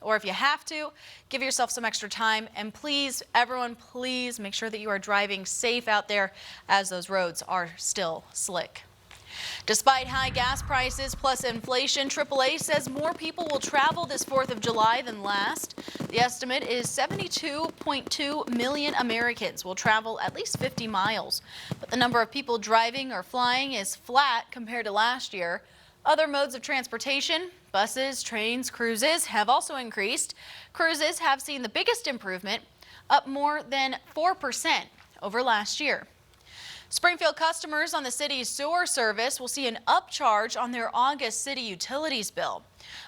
or if you have to, give yourself some extra time. And please, everyone, please make sure that you are driving safe out there as those roads are still slick. Despite high gas prices plus inflation, AAA says more people will travel this 4th of July than last. The estimate is 72.2 million Americans will travel at least 50 miles. But the number of people driving or flying is flat compared to last year. Other modes of transportation, buses, trains, cruises, have also increased. Cruises have seen the biggest improvement, up more than 4% over last year. Springfield customers on the city's sewer service will see an upcharge on their August city utilities bill.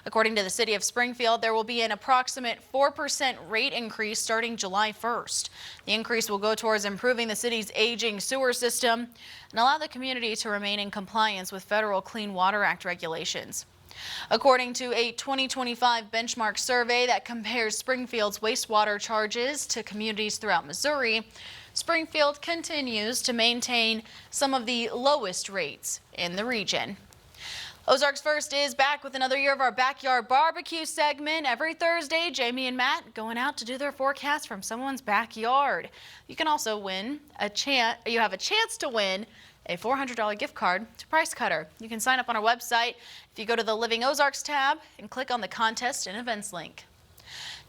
According to the city of Springfield, there will be an approximate 4% rate increase starting July 1st. The increase will go towards improving the city's aging sewer system and allow the community to remain in compliance with federal Clean Water Act regulations. According to a 2025 benchmark survey that compares Springfield's wastewater charges to communities throughout Missouri, Springfield continues to maintain some of the lowest rates in the region. Ozarks First is back with another year of our backyard barbecue segment. Every Thursday, Jamie and Matt going out to do their forecast from someone's backyard. You can also win you have a chance to win a $400 gift card to Price Cutter. You can sign up on our website if you go to the Living Ozarks tab and click on the contest and events link.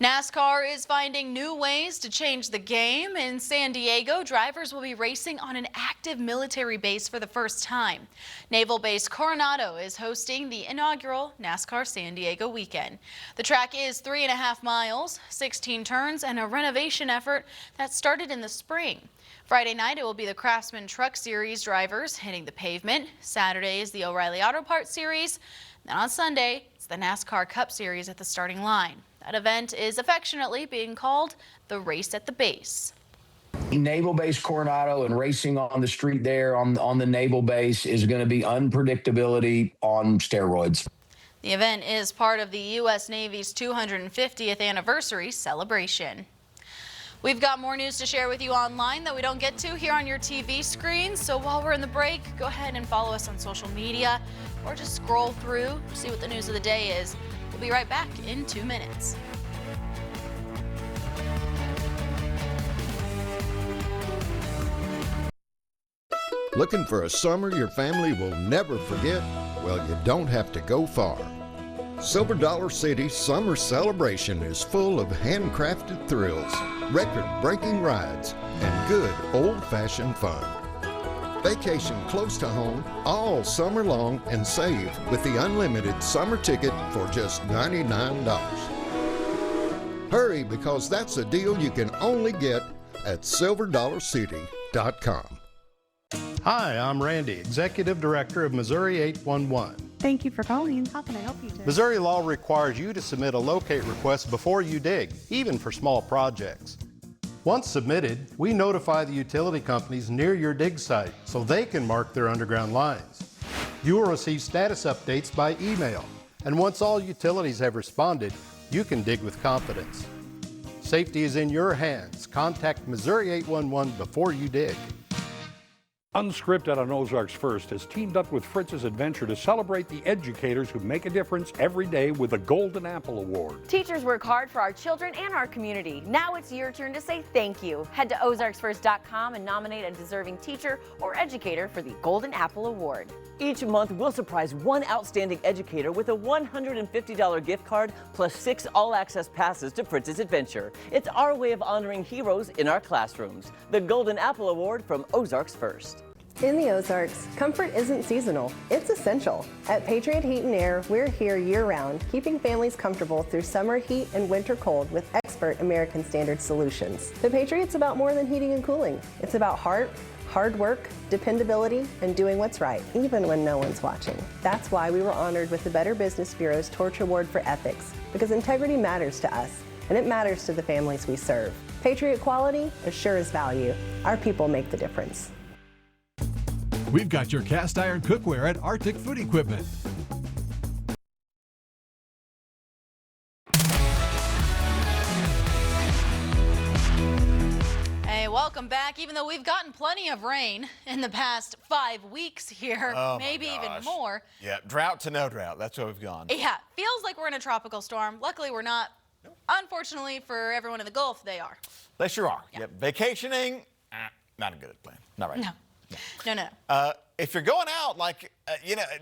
NASCAR is finding new ways to change the game. In San Diego, drivers will be racing on an active military base for the first time. Naval Base Coronado is hosting the inaugural NASCAR San Diego weekend. The track is 3.5 miles, 16 turns, and a renovation effort that started in the spring. Friday night, it will be the Craftsman Truck Series drivers hitting the pavement. Saturday is the O'Reilly Auto Parts Series. Then on Sunday, it's the NASCAR Cup Series at the starting line. That event is affectionately being called the Race at the Base. Naval Base Coronado and racing on the street there on the Naval Base is going to be unpredictability on steroids. The event is part of the U.S. Navy's 250th anniversary celebration. We've got more news to share with you online that we don't get to here on your TV screen. So while we're in the break, go ahead and follow us on social media or just scroll through, see what the news of the day is. We'll be right back in 2 minutes. Looking for a summer your family will never forget? Well, you don't have to go far. Silver Dollar City's summer celebration is full of handcrafted thrills, record-breaking rides, and good old-fashioned fun. Vacation close to home all summer long and save with the unlimited summer ticket for just $99. Hurry, because that's a deal you can only get at silverdollarcity.com. Hi, I'm Randy, Executive Director of Missouri 811. Thank you for calling. How can I help you today? Missouri law requires you to submit a locate request before you dig, even for small projects. Once submitted, we notify the utility companies near your dig site so they can mark their underground lines. You will receive status updates by email, and once all utilities have responded, you can dig with confidence. Safety is in your hands. Contact Missouri 811 before you dig. Unscripted on Ozarks First has teamed up with Fritz's Adventure to celebrate the educators who make a difference every day with the Golden Apple Award. Teachers work hard for our children and our community. Now it's your turn to say thank you. Head to ozarksfirst.com and nominate a deserving teacher or educator for the Golden Apple Award. Each month, we'll surprise one outstanding educator with a $150 gift card plus 6 all-access passes to Fritz's Adventure. It's our way of honoring heroes in our classrooms. The Golden Apple Award from Ozarks First. In the Ozarks, comfort isn't seasonal, it's essential. At Patriot Heat and Air, we're here year-round, keeping families comfortable through summer heat and winter cold with expert American Standard solutions. The Patriot's about more than heating and cooling. It's about heart, hard work, dependability, and doing what's right, even when no one's watching. That's why we were honored with the Better Business Bureau's Torch Award for Ethics, because integrity matters to us, and it matters to the families we serve. Patriot quality assures value. Our people make the difference. We've got your cast iron cookware at Arctic Food Equipment. Hey, welcome back. Even though we've gotten plenty of rain in the past 5 weeks here, maybe even more. Yeah, drought to no drought. That's where we've gone. Yeah, feels like we're in a tropical storm. Luckily, we're not. unfortunately for everyone in the Gulf, they are. They sure are. Yep. Vacationing, not a good plan. Not right. No. If you're going out,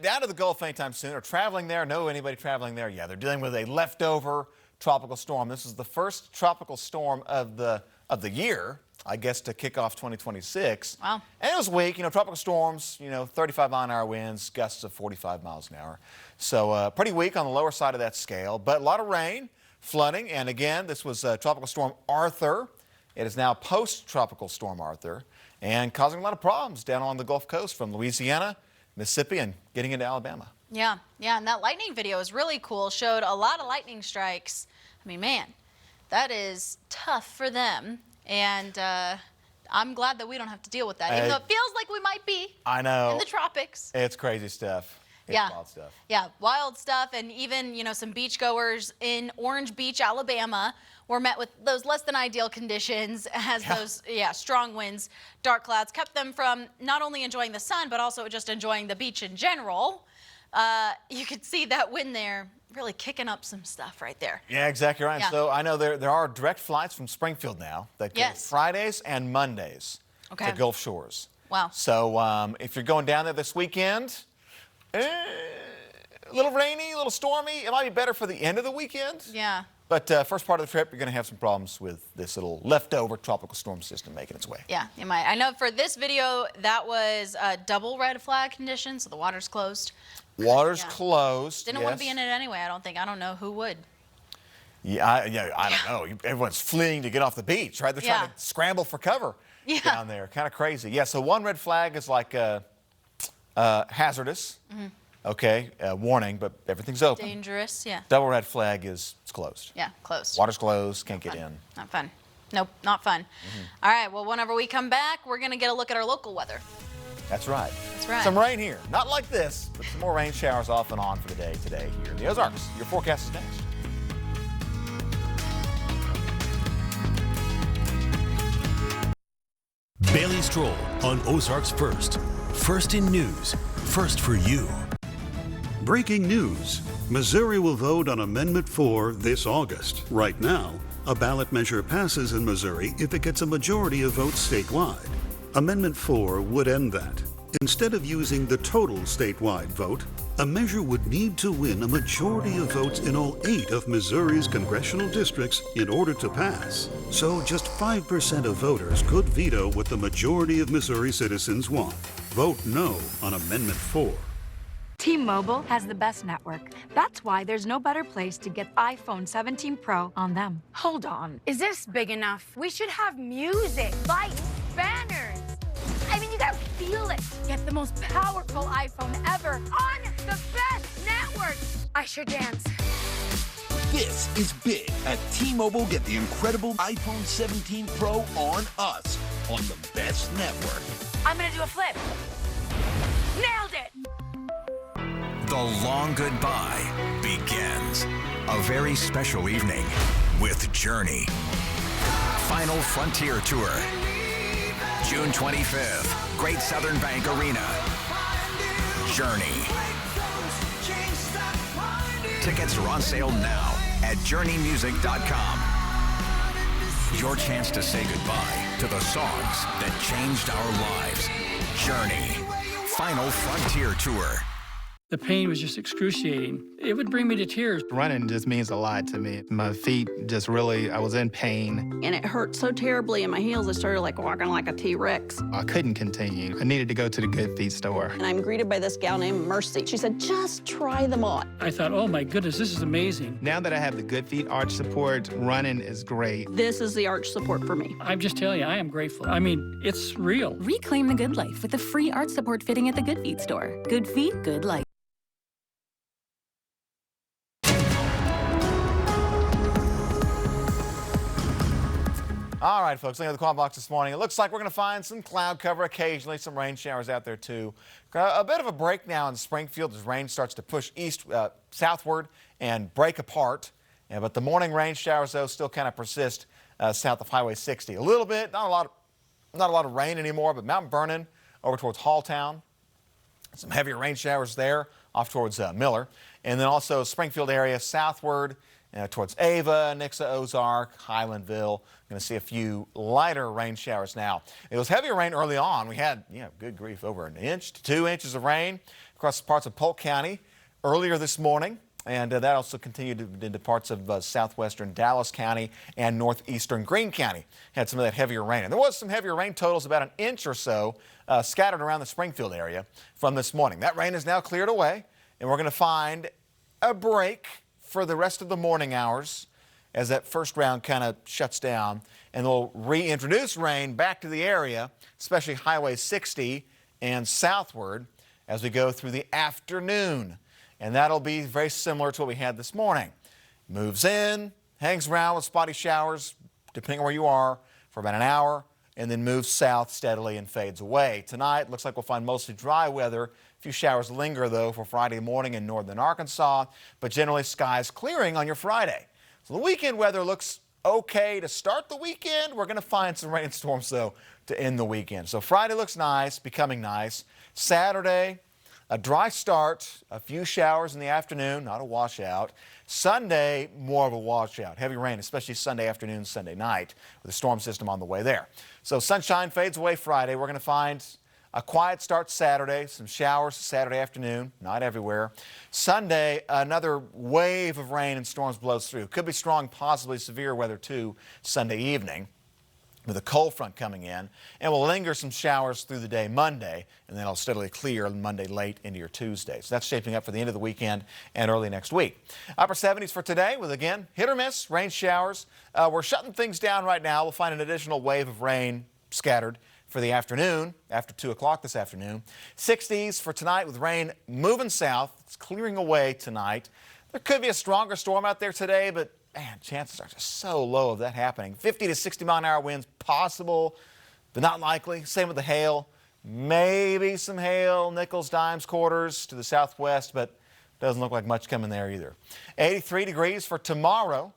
down to the Gulf anytime soon, or traveling there, know anybody traveling there? Yeah, they're dealing with a leftover tropical storm. This is the first tropical storm of the year, I guess, to kick off 2026. Wow. And it was weak. Tropical storms, 35-mile-an-hour winds, gusts of 45 miles an hour. So pretty weak on the lower side of that scale, but a lot of rain, flooding, and again, this was Tropical Storm Arthur. It is now post-Tropical Storm Arthur, and causing a lot of problems down along the Gulf Coast from Louisiana, Mississippi, and getting into Alabama. Yeah, and that lightning video is really cool. Showed a lot of lightning strikes. I mean, man, that is tough for them, and I'm glad that we don't have to deal with that, even though it feels like we might be. I know. In the tropics. It's crazy stuff. It's wild stuff. Yeah, wild stuff, and even, some beachgoers in Orange Beach, Alabama, were met with those less than ideal conditions as those strong winds, dark clouds kept them from not only enjoying the sun, but also just enjoying the beach in general. You could see that wind there really kicking up some stuff right there. Yeah, exactly right. Yeah. So I know there are direct flights from Springfield now that go Fridays and Mondays to Gulf Shores. Wow. So if you're going down there this weekend, a little rainy, a little stormy. It might be better for the end of the weekend. Yeah. But first part of the trip, you're going to have some problems with this little leftover tropical storm system making its way. Yeah, you might. I know for this video, that was a double red flag condition, so the water's closed. Water's closed. Didn't want to be in it anyway, I don't think. I don't know who would. I don't know. Everyone's fleeing to get off the beach, right? They're trying to scramble for cover down there. Kind of crazy. Yeah, so one red flag is like hazardous. Mm-hmm. Okay, warning, but everything's open. Dangerous, yeah. Double red flag is it's closed. Yeah, closed. Water's closed, can't get in. Not fun. Nope, not fun. Mm-hmm. All right, well, whenever we come back, we're going to get a look at our local weather. That's right. That's right. Some rain here. Not like this, but some more rain showers off and on for the day today here in the Ozarks. Your forecast is next. Bailey Stroll on Ozarks First. First in news, first for you. Breaking news. Missouri will vote on Amendment 4 this August. Right now, a ballot measure passes in Missouri if it gets a majority of votes statewide. Amendment 4 would end that. Instead of using the total statewide vote, a measure would need to win a majority of votes in all 8 of Missouri's congressional districts in order to pass. So just 5% of voters could veto what the majority of Missouri citizens want. Vote no on Amendment 4. T-Mobile has the best network. That's why there's no better place to get iPhone 17 Pro on them. Hold on. Is this big enough? We should have music, lights, banners. I mean, you gotta feel it. Get the most powerful iPhone ever on the best network. I sure dance. This is big. At T-Mobile, get the incredible iPhone 17 Pro on us on the best network. I'm gonna do a flip. Nailed it. The long goodbye begins. A very special evening with Journey. Final Frontier Tour. June 25th, Great Southern Bank Arena. Journey. Tickets are on sale now at journeymusic.com. Your chance to say goodbye to the songs that changed our lives. Journey. Final Frontier Tour. The pain was just excruciating. It would bring me to tears. Running just means a lot to me. My feet just really, I was in pain. And it hurt so terribly in my heels, I started walking like a T-Rex. I couldn't continue. I needed to go to the Good Feet store. And I'm greeted by this gal named Mercy. She said, just try them on. I thought, oh my goodness, this is amazing. Now that I have the Good Feet arch support, running is great. This is the arch support for me. I'm just telling you, I am grateful. I mean, it's real. Reclaim the good life with a free arch support fitting at the Good Feet store. Good Feet, good life. All right, folks, looking at the quad box this morning, it looks like we're going to find some cloud cover occasionally, some rain showers out there too. A bit of a break now in Springfield as rain starts to push southward and break apart. Yeah, but the morning rain showers, though, still kind of persist south of Highway 60. A little bit, not a lot of rain anymore, but Mount Vernon over towards Halltown. Some heavier rain showers there off towards Miller. And then also Springfield area southward towards Ava, Nixa, Ozark, Highlandville. Going to see a few lighter rain showers now. It was heavier rain early on. We had, good grief, over 1 inch to 2 inches of rain across parts of Polk County earlier this morning. And that also continued into parts of southwestern Dallas County and northeastern Greene County. Had some of that heavier rain. And there was some heavier rain totals, about 1 inch or so, scattered around the Springfield area from this morning. That rain is now cleared away, and we're going to find a break for the rest of the morning hours as that first round kind of shuts down. And they'll reintroduce rain back to the area, especially Highway 60 and southward, as we go through the afternoon. And that'll be very similar to what we had this morning. Moves in, hangs around with spotty showers, depending on where you are, for about an hour, and then moves south steadily and fades away. Tonight, looks like we'll find mostly dry weather. A few showers linger, though, for Friday morning in northern Arkansas, but generally skies clearing on your Friday. So the weekend weather looks okay to start the weekend. We're going to find some rainstorms, though, to end the weekend. So Friday looks nice, becoming nice. Saturday, a dry start, a few showers in the afternoon, not a washout. Sunday, more of a washout. Heavy rain, especially Sunday afternoon, Sunday night, with a storm system on the way there. So sunshine fades away Friday. We're going to find a quiet start Saturday, some showers Saturday afternoon, not everywhere. Sunday, another wave of rain and storms blows through. Could be strong, possibly severe weather, too, Sunday evening, with a cold front coming in, and will linger some showers through the day Monday, and then it'll steadily clear Monday late into your Tuesday. So that's shaping up for the end of the weekend and early next week. Upper 70s for today with, again, hit or miss, rain showers. We're shutting things down right now. We'll find an additional wave of rain scattered for the afternoon, after 2 o'clock this afternoon. 60s for tonight with rain moving south. It's clearing away tonight. There could be a stronger storm out there today, but man, chances are just so low of that happening. 50 to 60 mile an hour winds possible, but not likely. Same with the hail. Maybe some hail, nickels, dimes, quarters to the southwest, but doesn't look like much coming there either. 83 degrees for tomorrow.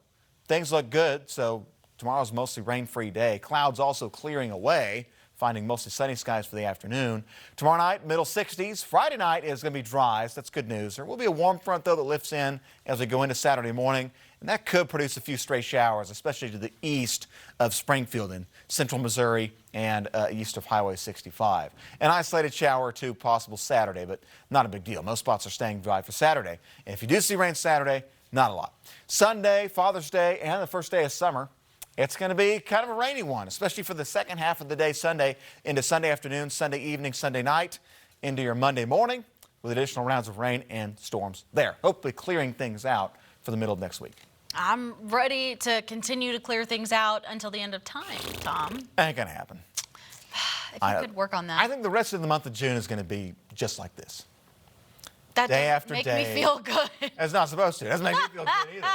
Things look good, so tomorrow's mostly rain-free day. Clouds also clearing away, finding mostly sunny skies for the afternoon. Tomorrow night, middle 60s. Friday night is going to be dry, so that's good news. There will be a warm front, though, that lifts in as we go into Saturday morning. And that could produce a few stray showers, especially to the east of Springfield in central Missouri and east of Highway 65. An isolated shower or two possible Saturday, but not a big deal. Most spots are staying dry for Saturday. And if you do see rain Saturday, not a lot. Sunday, Father's Day, and the first day of summer, it's going to be kind of a rainy one, especially for the second half of the day Sunday into Sunday afternoon, Sunday evening, Sunday night, into your Monday morning with additional rounds of rain and storms there. Hopefully clearing things out for the middle of next week. I'm ready to continue to clear things out until the end of time, Tom. Ain't going to happen. If you could work on that. I think the rest of the month of June is going to be just like this. That day doesn't after make day. me feel good. It's not supposed to. It doesn't make me feel good either.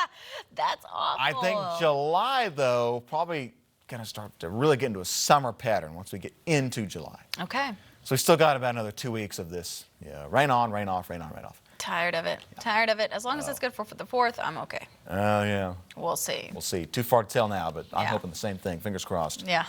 That's awful. I think July, though, probably going to start to really get into a summer pattern once we get into July. Okay. So we still got about another 2 weeks of this. Yeah, rain on, rain off, rain on, rain off. Tired of it. Tired of it. As long as it's good for the 4th, I'm okay. Oh, yeah. We'll see. We'll see. Too far to tell now, but I'm hoping the same thing. Fingers crossed. Yeah.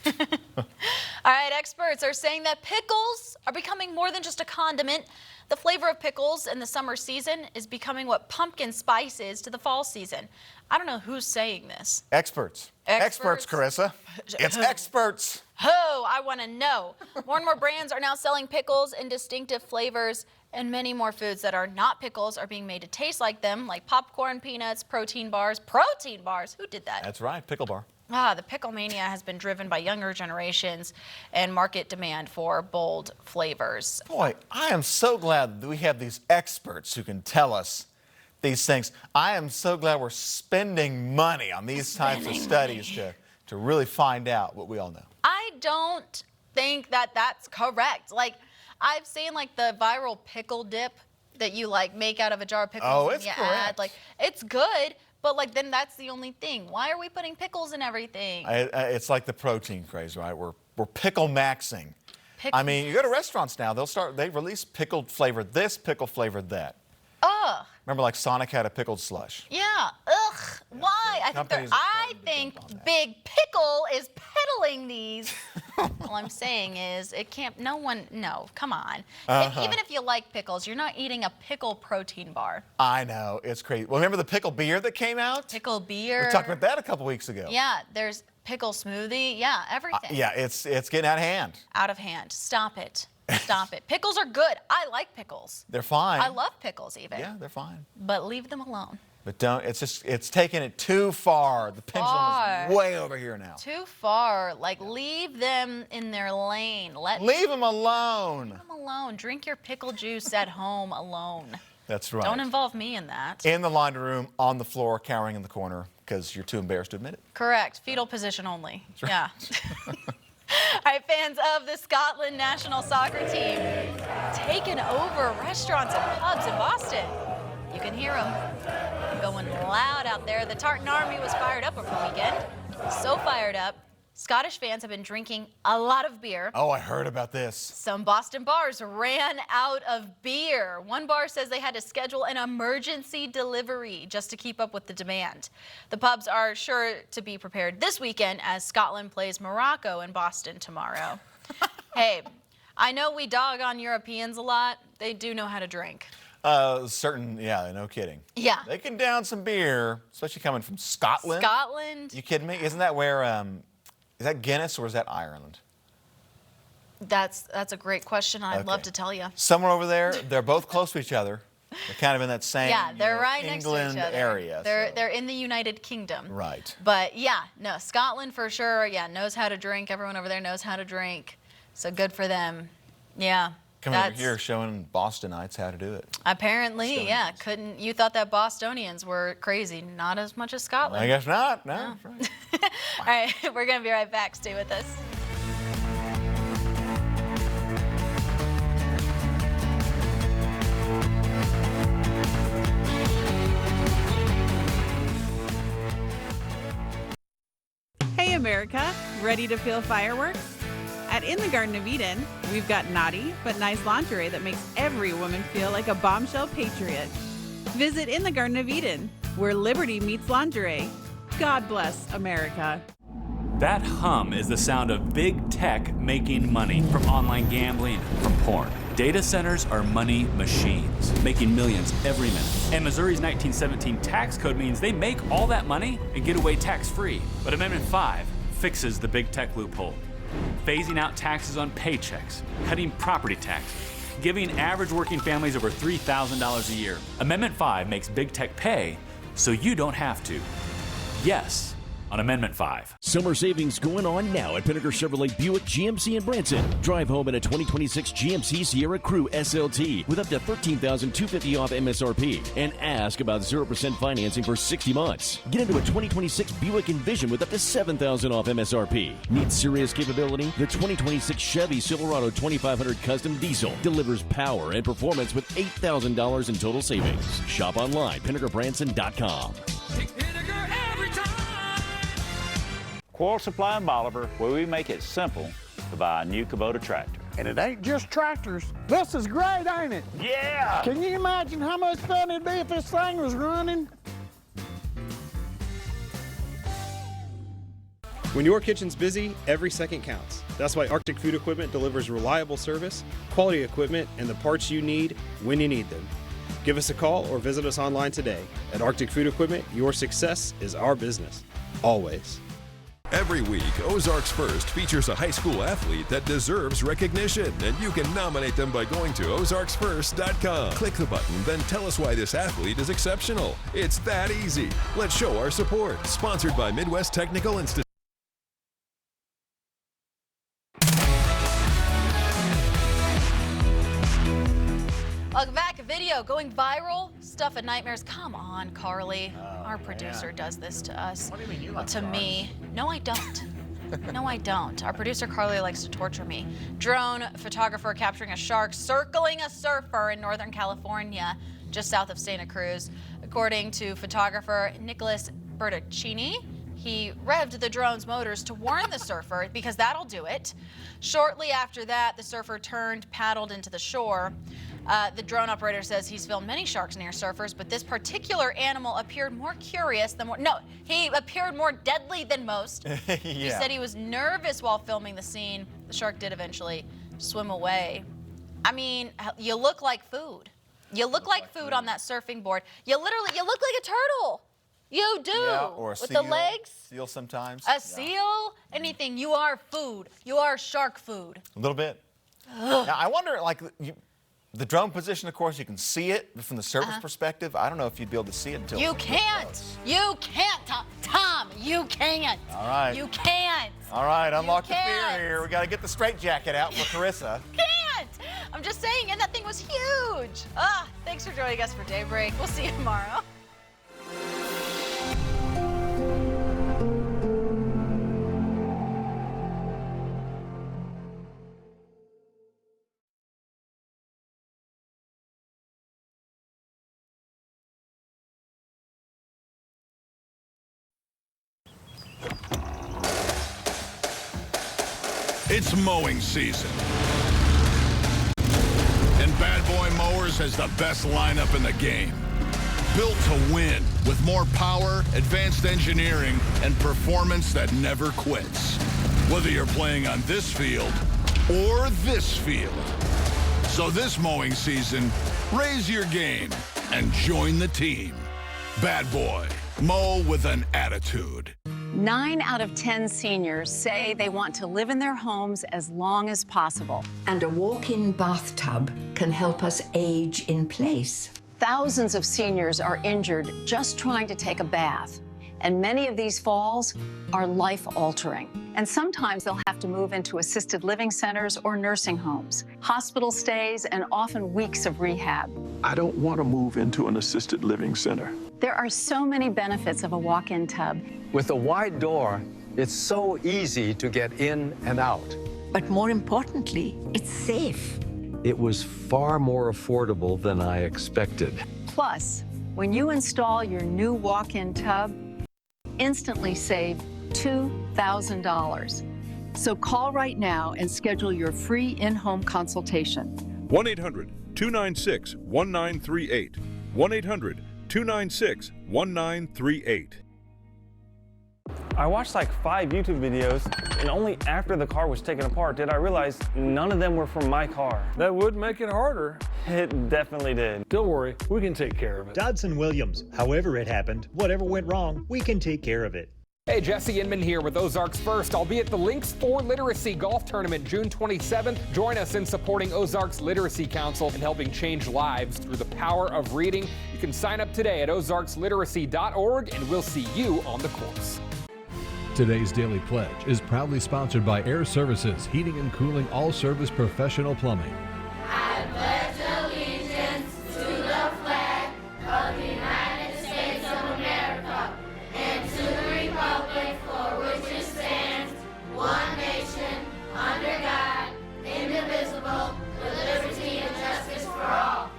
All right, experts are saying that pickles are becoming more than just a condiment. The flavor of pickles in the summer season is becoming what pumpkin spice is to the fall season. I don't know who's saying this. Experts. Experts, Carissa. It's experts. Oh, I want to know. More and more brands are now selling pickles in distinctive flavors, and many more foods that are not pickles are being made to taste like them, like popcorn, peanuts, protein bars. Protein bars? Who did that? That's right, pickle bar. The pickle mania has been driven by younger generations and market demand for bold flavors. Boy, I am so glad that we have these experts who can tell us these things. I am so glad we're spending money on these types of studies to really find out what we all know. I don't think that that's correct. Like, I've seen like the viral pickle dip that you like make out of a jar of pickles. Oh, and it's you correct. add, like, it's good, but like then that's the only thing. Why are we putting pickles in everything? It's like the protein craze, right? We're pickle maxing. I mean, you go to restaurants now, they release pickled flavored this, pickle flavored that. Ugh. Remember, like Sonic had a pickled slush. Yeah. Ugh. Why? I think companies Big Pickle is peddling these All I'm saying is it can't, no, come on. Uh-huh. Even if you like pickles, you're not eating a pickle protein bar. I know, it's crazy. Well, remember the pickle beer that came out? Pickle beer. We talked about that a couple weeks ago. Yeah, there's pickle smoothie. Yeah, everything. Yeah, it's getting out of hand. Out of hand. Stop it. Stop it. Pickles are good. I like pickles. They're fine. I love pickles even. Yeah, they're fine. But leave them alone. But don't, it's taking it too far. The pendulum is way over here now. Too far. Like, leave them in their lane. Leave them alone. Leave them alone. Drink your pickle juice at home alone. That's right. Don't involve me in that. In the laundry room, on the floor, cowering in the corner, because you're too embarrassed to admit it. Correct. Fetal position only. Yeah. All right, fans of the Scotland national soccer team taking over restaurants and pubs in Boston. You can hear them going loud out there. The Tartan Army was fired up over the weekend. So fired up, Scottish fans have been drinking a lot of beer. Oh, I heard about this. Some Boston bars ran out of beer. One bar says they had to schedule an emergency delivery just to keep up with the demand. The pubs are sure to be prepared this weekend as Scotland plays Morocco in Boston tomorrow. Hey, I know we dog on Europeans a lot. They do know how to drink. Yeah, no kidding. Yeah. They can down some beer, especially coming from Scotland. Scotland. You kidding me? Isn't that where, is that Guinness or is that Ireland? That's a great question. I'd love to tell you. Somewhere over there, they're both close to each other. They're kind of in that same they're right next to England each other. area. They're in the United Kingdom. Right. But yeah, no, Scotland for sure, knows how to drink. Everyone over there knows how to drink. So good for them. Yeah. Coming over here showing Bostonites how to do it. Apparently, you thought that Bostonians were crazy. Not as much as Scotland. I guess not. No. Right. All right, we're going to be right back. Stay with us. Hey America, ready to feel fireworks? At In the Garden of Eden, we've got naughty but nice lingerie that makes every woman feel like a bombshell patriot. Visit In the Garden of Eden, where liberty meets lingerie. God bless America. That hum is the sound of big tech making money from online gambling, from porn. Data centers are money machines, making millions every minute. And Missouri's 1917 tax code means they make all that money and get away tax-free. But Amendment 5 fixes the big tech loophole, phasing out taxes on paychecks, cutting property taxes, giving average working families over $3,000 a year. Amendment 5 makes big tech pay so you don't have to. Yes, on Amendment 5. Summer savings going on now at Pinnaker Chevrolet Buick GMC in Branson. Drive home in a 2026 GMC Sierra Crew SLT with up to $13,250 off MSRP and ask about 0% financing for 60 months. Get into a 2026 Buick Envision with up to $7,000 off MSRP. Need serious capability? The 2026 Chevy Silverado 2500 Custom Diesel delivers power and performance with $8,000 in total savings. Shop online, PinnakerBranson.com. Quarrel Supply in Bolivar, where we make it simple to buy a new Kubota tractor. And it ain't just tractors. This is great, ain't it? Yeah! Can you imagine how much fun it'd be if this thing was running? When your kitchen's busy, every second counts. That's why Arctic Food Equipment delivers reliable service, quality equipment, and the parts you need when you need them. Give us a call or visit us online today. At Arctic Food Equipment, your success is our business. Always. Every week, Ozarks First features a high school athlete that deserves recognition, and you can nominate them by going to ozarksfirst.com. Click the button, then tell us why this athlete is exceptional. It's that easy. Let's show our support. Sponsored by Midwest Technical Institute. Welcome back. A video going viral. Stuff and nightmares. Come on, Carly. Our producer does this to us. What do you mean you like to stars? me. No, I don't. No, I don't. Our producer Carly likes to torture me. Drone photographer capturing a shark circling a surfer in Northern California, just south of Santa Cruz. According to photographer Nicholas Bertaccini, he revved the drone's motors to warn the surfer because that'll do it. Shortly after that, the surfer turned, paddled into the shore. The drone operator says he's filmed many sharks near surfers, but this particular animal appeared more curious than he appeared more deadly than most. Yeah. He said he was nervous while filming the scene. The shark did eventually swim away. I mean, you look like food. You look like food on that surfing board. You look like a turtle. You do. Yeah, or a with seal. the legs. Seal sometimes. A seal, anything. You are food. You are shark food. A little bit. Ugh. Now, I wonder, like, the drone position, of course, you can see it from the surface perspective. I don't know if you'd be able to see it until You can't. You can't, Tom. You can't. All right. You can't. All right, unlock the fear can't. here. We got to get the straitjacket out for Carissa. Can't. I'm just saying, and that thing was huge. Thanks for joining us for Daybreak. We'll see you tomorrow. It's mowing season. And Bad Boy Mowers has the best lineup in the game. Built to win with more power, advanced engineering, and performance that never quits. Whether you're playing on this field or this field. So this mowing season, raise your game and join the team. Bad Boy, mow with an attitude. 9 out of 10 seniors say they want to live in their homes as long as possible. And a walk-in bathtub can help us age in place. Thousands of seniors are injured just trying to take a bath. And many of these falls are life-altering. And sometimes they'll have to move into assisted living centers or nursing homes, hospital stays, and often weeks of rehab. I don't want to move into an assisted living center. There are so many benefits of a walk-in tub. With a wide door, it's so easy to get in and out. But more importantly, it's safe. It was far more affordable than I expected. Plus, when you install your new walk-in tub, instantly save $2,000. So call right now and schedule your free in-home consultation. 1-800-296-1938. 1-800-296-1938. I watched like 5 YouTube videos, and only after the car was taken apart did I realize none of them were from my car. That would make it harder. It definitely did. Don't worry, we can take care of it. Dodson Williams. However it happened, whatever went wrong, we can take care of it. Hey, Jesse Inman here with Ozarks First. I'll be at the Links for Literacy Golf Tournament June 27th. Join us in supporting Ozarks Literacy Council and helping change lives through the power of reading. You can sign up today at ozarksliteracy.org, and we'll see you on the course. Today's Daily Pledge is proudly sponsored by Air Services, Heating and Cooling All-Service Professional Plumbing. I pledge allegiance to the flag of the United States of America and to the republic for which it stands, one nation, under God, indivisible, with liberty and justice for all.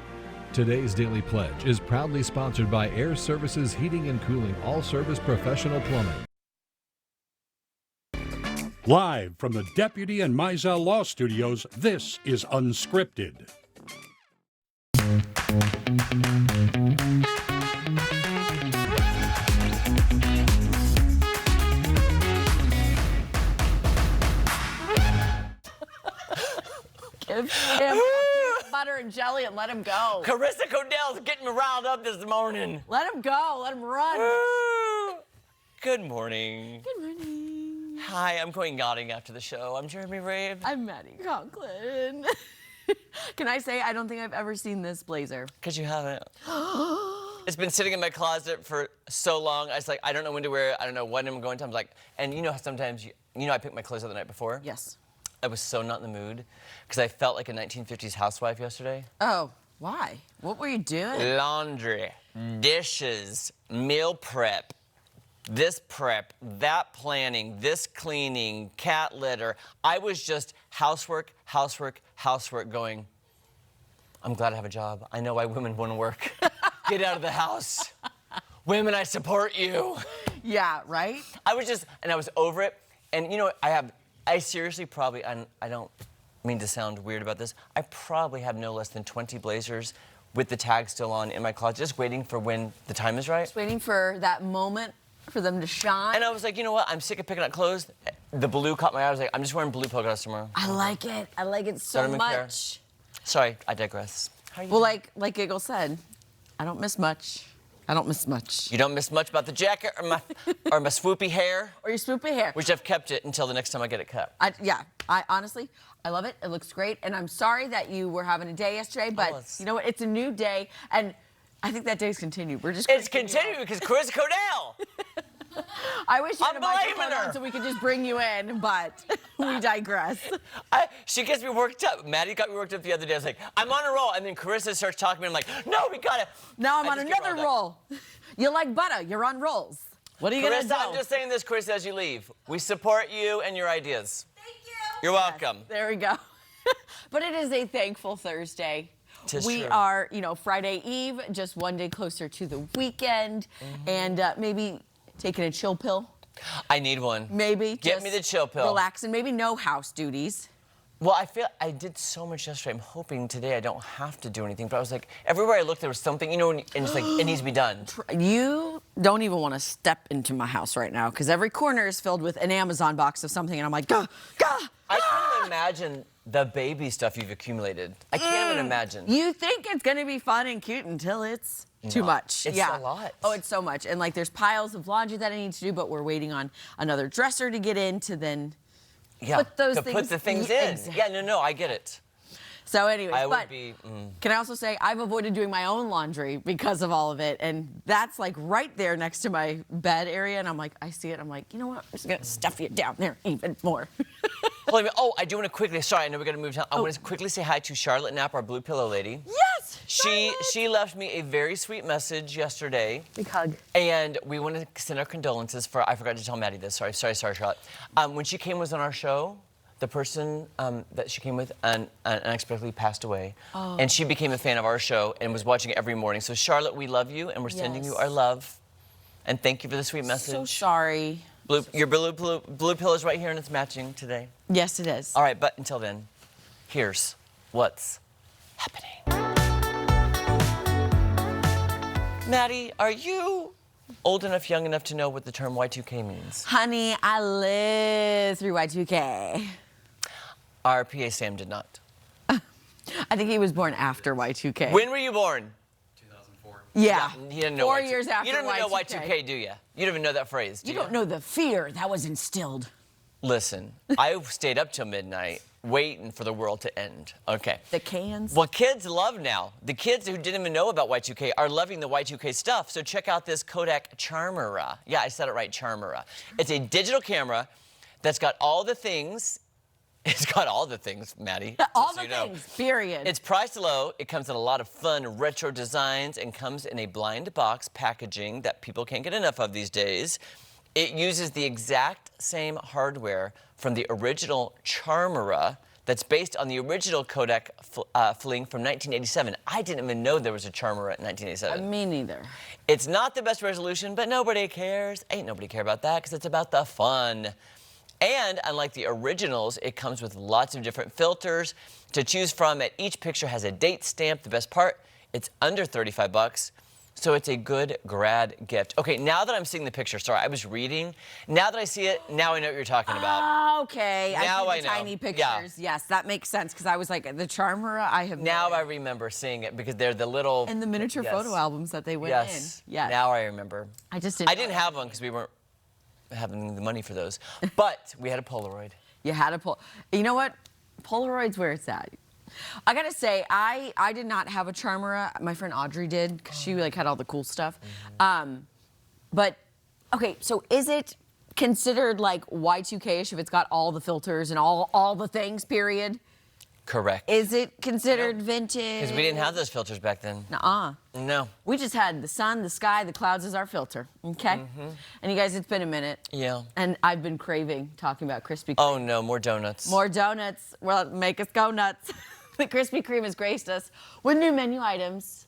Today's Daily Pledge is proudly sponsored by Air Services, Heating and Cooling All-Service Professional Plumbing. Live from the Deputy and Mizell Law Studios, this is Unscripted. Give him butter and jelly and let him go. Carissa Codell's getting me riled up this morning. Let him go. Let him run. Good morning. Good morning. Hi, I'm going yachting after the show. I'm Jeremy Rave. I'm Maddie Conklin. Can I say I don't think I've ever seen this blazer? Because you haven't. It's been sitting in my closet for so long. I was like, I don't know when to wear it. I don't know when I'm going to. I'm like, and you know how sometimes, I pick my clothes out the night before? Yes. I was so not in the mood because I felt like a 1950s housewife yesterday. Oh, why? What were you doing? Laundry, dishes, meal prep, this prep, that planning, this cleaning, cat litter. I was just housework going, I'm glad I have a job. I know why women want to work. Get out of the house. Women, I support you. Yeah, right? I was over it. And I seriously probably, I don't mean to sound weird about this. I probably have no less than 20 blazers with the tag still on in my closet, just waiting for when the time is right. Just waiting for that moment for them to shine. And I was like, you know what? I'm sick of picking out clothes. The blue caught my eye. I was like, I'm just wearing blue polka dots tomorrow. I like it. I like it so Don't even care. much. Sorry, I digress. How are you Well, doing? like Giggle said, I don't miss much. I don't miss much. You don't miss much about the jacket or my swoopy hair? Or your swoopy hair. Which I've kept it until the next time I get it cut. I honestly, I love it. It looks great. And I'm sorry that you were having a day yesterday, but you know what? It's a new day. And I think that day's continued. It's continued because Chris Codell. I wish you had a I'm microphone blaming her. on so we could just bring you in, but we digress. She gets me worked up. Maddie got me worked up the other day. I was like, I'm on a roll. And then Carissa starts talking to me. I'm like, no, we got it. Now I'm on another roll. You like butter. You're on rolls. What are you going to do? Carissa, I'm just saying this, Carissa, as you leave. We support you and your ideas. Thank you. You're welcome. There we go. But it is a thankful Thursday. Tis we true. are, Friday Eve, just one day closer to the weekend, and maybe taking a chill pill. I need one. Maybe. Get me the chill pill. Relax and maybe no house duties. Well, I feel I did so much yesterday. I'm hoping today I don't have to do anything. But I was like, everywhere I looked, there was something, and it's like, it needs to be done. You don't even want to step into my house right now because every corner is filled with an Amazon box of something, and I'm like, gah, gah. I can't even imagine the baby stuff you've accumulated. I can't even imagine. You think it's going to be fun and cute until it's too much. It's a lot. Oh, it's so much. And like there's piles of laundry that I need to do, but we're waiting on another dresser to get in to then put those things put the things in. Exactly. Yeah, no, I get it. So anyways, I but would be, can I also say I've avoided doing my own laundry because of all of it, and that's like right there next to my bed area, and I'm like, I see it, I'm like, you know what, I'm just gonna stuff it down there even more. Oh, I do want to quickly, sorry, I know we're going to move down. I want to quickly say hi to Charlotte Knapp, our Blue Pillow lady. Yes, She left me a very sweet message yesterday. Big hug. And we want to send our condolences for, I forgot to tell Maddie this, sorry, Charlotte. When she was on our show, the person that she came with unexpectedly passed away. Oh. And she became a fan of our show and was watching it every morning. So Charlotte, we love you, and we're sending you our love. And thank you for the sweet message. So sorry. Your blue pillow is right here, and it's matching today. Yes, it is. All right, but until then, here's what's happening. Maddie, are you old enough, young enough to know what the term Y2K means? Honey, I live through Y2K. Our PA Sam did not. I think he was born after Y2K. When were you born? Yeah. He didn't know 4 years after You don't even know Y2K. Y2K, do you? You don't even know that phrase, do You don't know the fear that was instilled. Listen, I stayed up till midnight waiting for the world to end. Okay. The cans. Well, kids love now. The kids who didn't even know about Y2K are loving the Y2K stuff. So check out this Kodak Charmera. Yeah, I said it right, Charmera. It's a digital camera that's got all the things. It's got all the things, Maddie. All the things, period. It's priced low. It comes in a lot of fun retro designs and comes in a blind box packaging that people can't get enough of these days. It uses the exact same hardware from the original Charmera that's based on the original Kodak Fling from 1987. I didn't even know there was a Charmera in 1987. Me neither. It's not the best resolution, but nobody cares. Ain't nobody care about that because it's about the fun. And unlike the originals, it comes with lots of different filters to choose from. Each picture has a date stamp. The best part, it's under 35 bucks. So it's a good grad gift. Okay, now that I'm seeing the picture, sorry, I was reading. Now that I see it, now I know what you're talking about. Okay. Now I see the know. tiny pictures. Yeah. Yes, that makes sense because I was like, the Charmera, I have Now I remember seeing it because they're the little... And the miniature photo albums that they went yes. in. Yes. Now I remember. I just didn't. I didn't have one because we weren't having the money for those. But we had a Polaroid. You had a You know what? Polaroid's where it's at. I gotta say, I did not have a Charmera. My friend Audrey did because she like had all the cool stuff. But okay, so is it considered like Y2K-ish if it's got all the filters and all the things? Period. Correct. Is it considered vintage? Because we didn't have those filters back then. Nuh-uh. No. We just had the sun, the sky, the clouds as our filter. Okay. And you guys, it's been a minute. Yeah. And I've been craving talking about Krispy Kreme. Oh no, more donuts. More donuts. Well, make us go nuts. The Krispy Kreme has graced us with new menu items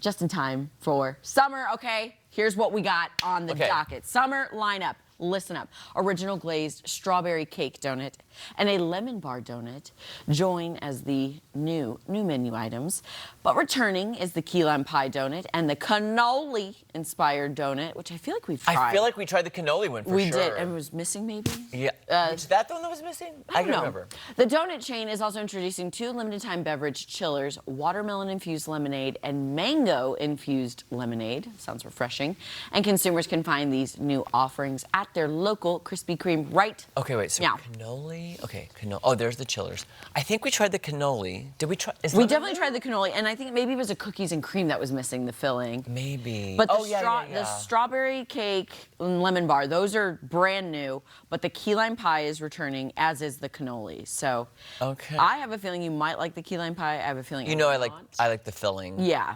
just in time for summer. Okay, here's what we got on the docket. Summer lineup. listen up, original glazed strawberry cake donut, and a lemon bar donut join as the new menu items. But returning is the key lime pie donut and the cannoli-inspired donut, which I feel like we've tried. I feel like we tried the cannoli one for sure. We did, and it was missing maybe? Yeah. Is that the one that was missing? I don't know. Remember. The donut chain is also introducing 2 limited-time beverage chillers, watermelon-infused lemonade and mango-infused lemonade. Sounds refreshing. And consumers can find these new offerings at their local Krispy Kreme right Okay, wait, so now. cannoli? Okay, cannoli. Oh, there's the chillers. I think we tried the cannoli. Did we try? We definitely tried the cannoli, and I think maybe it was a cookies and cream that was missing the filling. Maybe. But the, yeah. the strawberry cake and lemon bar, those are brand new, but the key lime pie is returning, as is the cannoli. So okay. I have a feeling you might like the key lime pie. I have a feeling you know I like the filling. Yeah.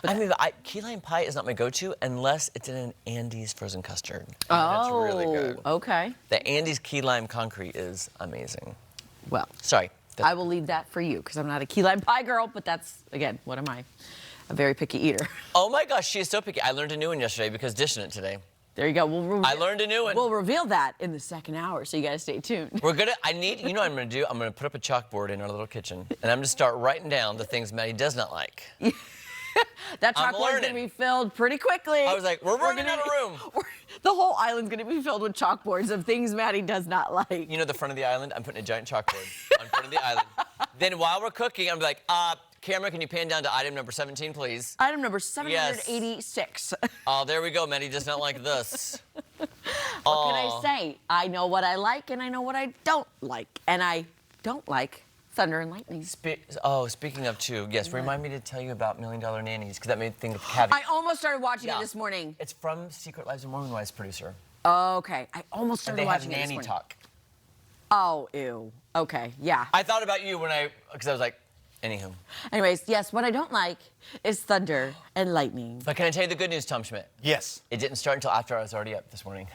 I mean, key lime pie is not my go-to unless it's in an Andes frozen custard. Oh, that's really good. Okay. The Andes key lime concrete is amazing. Well, sorry. I will leave that for you because I'm not a key lime pie girl, but that's, again, what am I? A very picky eater. Oh my gosh, she is so picky. I learned a new one yesterday because dishing it today. There you go. I learned a new one. We'll reveal that in the second hour, so you gotta stay tuned. You know what I'm gonna do? I'm gonna put up a chalkboard in our little kitchen, and I'm gonna start writing down the things Maddie does not like. That chalkboard's gonna be filled pretty quickly. I was like, we're running out of room. The whole island's gonna be filled with chalkboards of things Maddie does not like. You know the front of the island? I'm putting a giant chalkboard on front of the island. Then while we're cooking, I'm like, camera, can you pan down to item number 17, please? Item number 786. Yes. Oh, there we go. Maddie does not like this. What can I say? I know what I like and I know what I don't like. And I don't like thunder and lightning. Speaking of yes, remind me to tell you about $1 Million Nannies, because that made me think of Cabbie. I almost started watching it this morning. It's from Secret Lives of Mormon Wives producer. Okay, I almost started watching it this morning. And they have nanny talk. Oh, ew. Okay, yeah. I thought about you because I was like, anywho. Anyways, yes, what I don't like is thunder and lightning. But can I tell you the good news, Tom Schmidt? Yes. It didn't start until after I was already up this morning.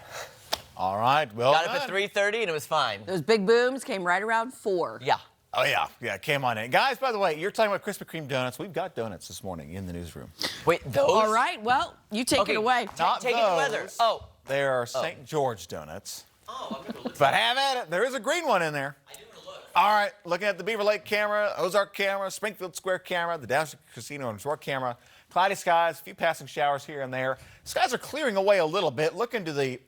All right, well Got up at 3:30 and it was fine. Those big booms came right around 4. Yeah. Oh, yeah, came on in. Guys, by the way, you're talking about Krispy Kreme donuts. We've got donuts this morning in the newsroom. Wait, those? All right, well, you take it away. Take it to weather. Oh. They are St. George donuts. Oh, I'm going to look. But have at it. There is a green one in there. I do want to look. All right, looking at the Beaver Lake camera, Ozark camera, Springfield Square camera, the Dallas Casino and Resort camera, cloudy skies, a few passing showers here and there. Skies are clearing away a little bit. Looking to the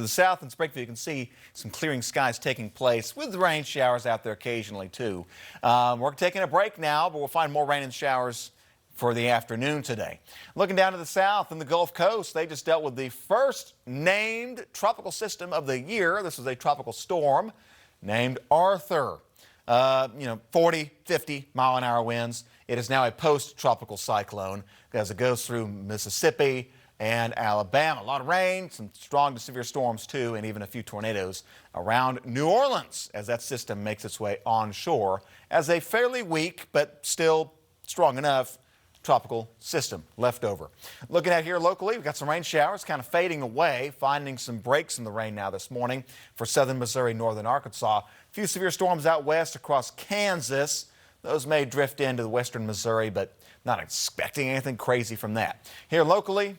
south in Springfield, you can see some clearing skies taking place with rain showers out there occasionally, too. We're taking a break now, but we'll find more rain and showers for the afternoon today. Looking down to the south in the Gulf Coast, they just dealt with the first named tropical system of the year. This is a tropical storm named Arthur. 40, 50 mile-an-hour winds. It is now a post-tropical cyclone as it goes through Mississippi and Alabama. A lot of rain, some strong to severe storms too, and even a few tornadoes around New Orleans as that system makes its way onshore as a fairly weak but still strong enough tropical system left over. Looking at here locally, we've got some rain showers kind of fading away, finding some breaks in the rain now this morning for southern Missouri, northern Arkansas. A few severe storms out west across Kansas. Those may drift into the western Missouri, but not expecting anything crazy from that. Here locally,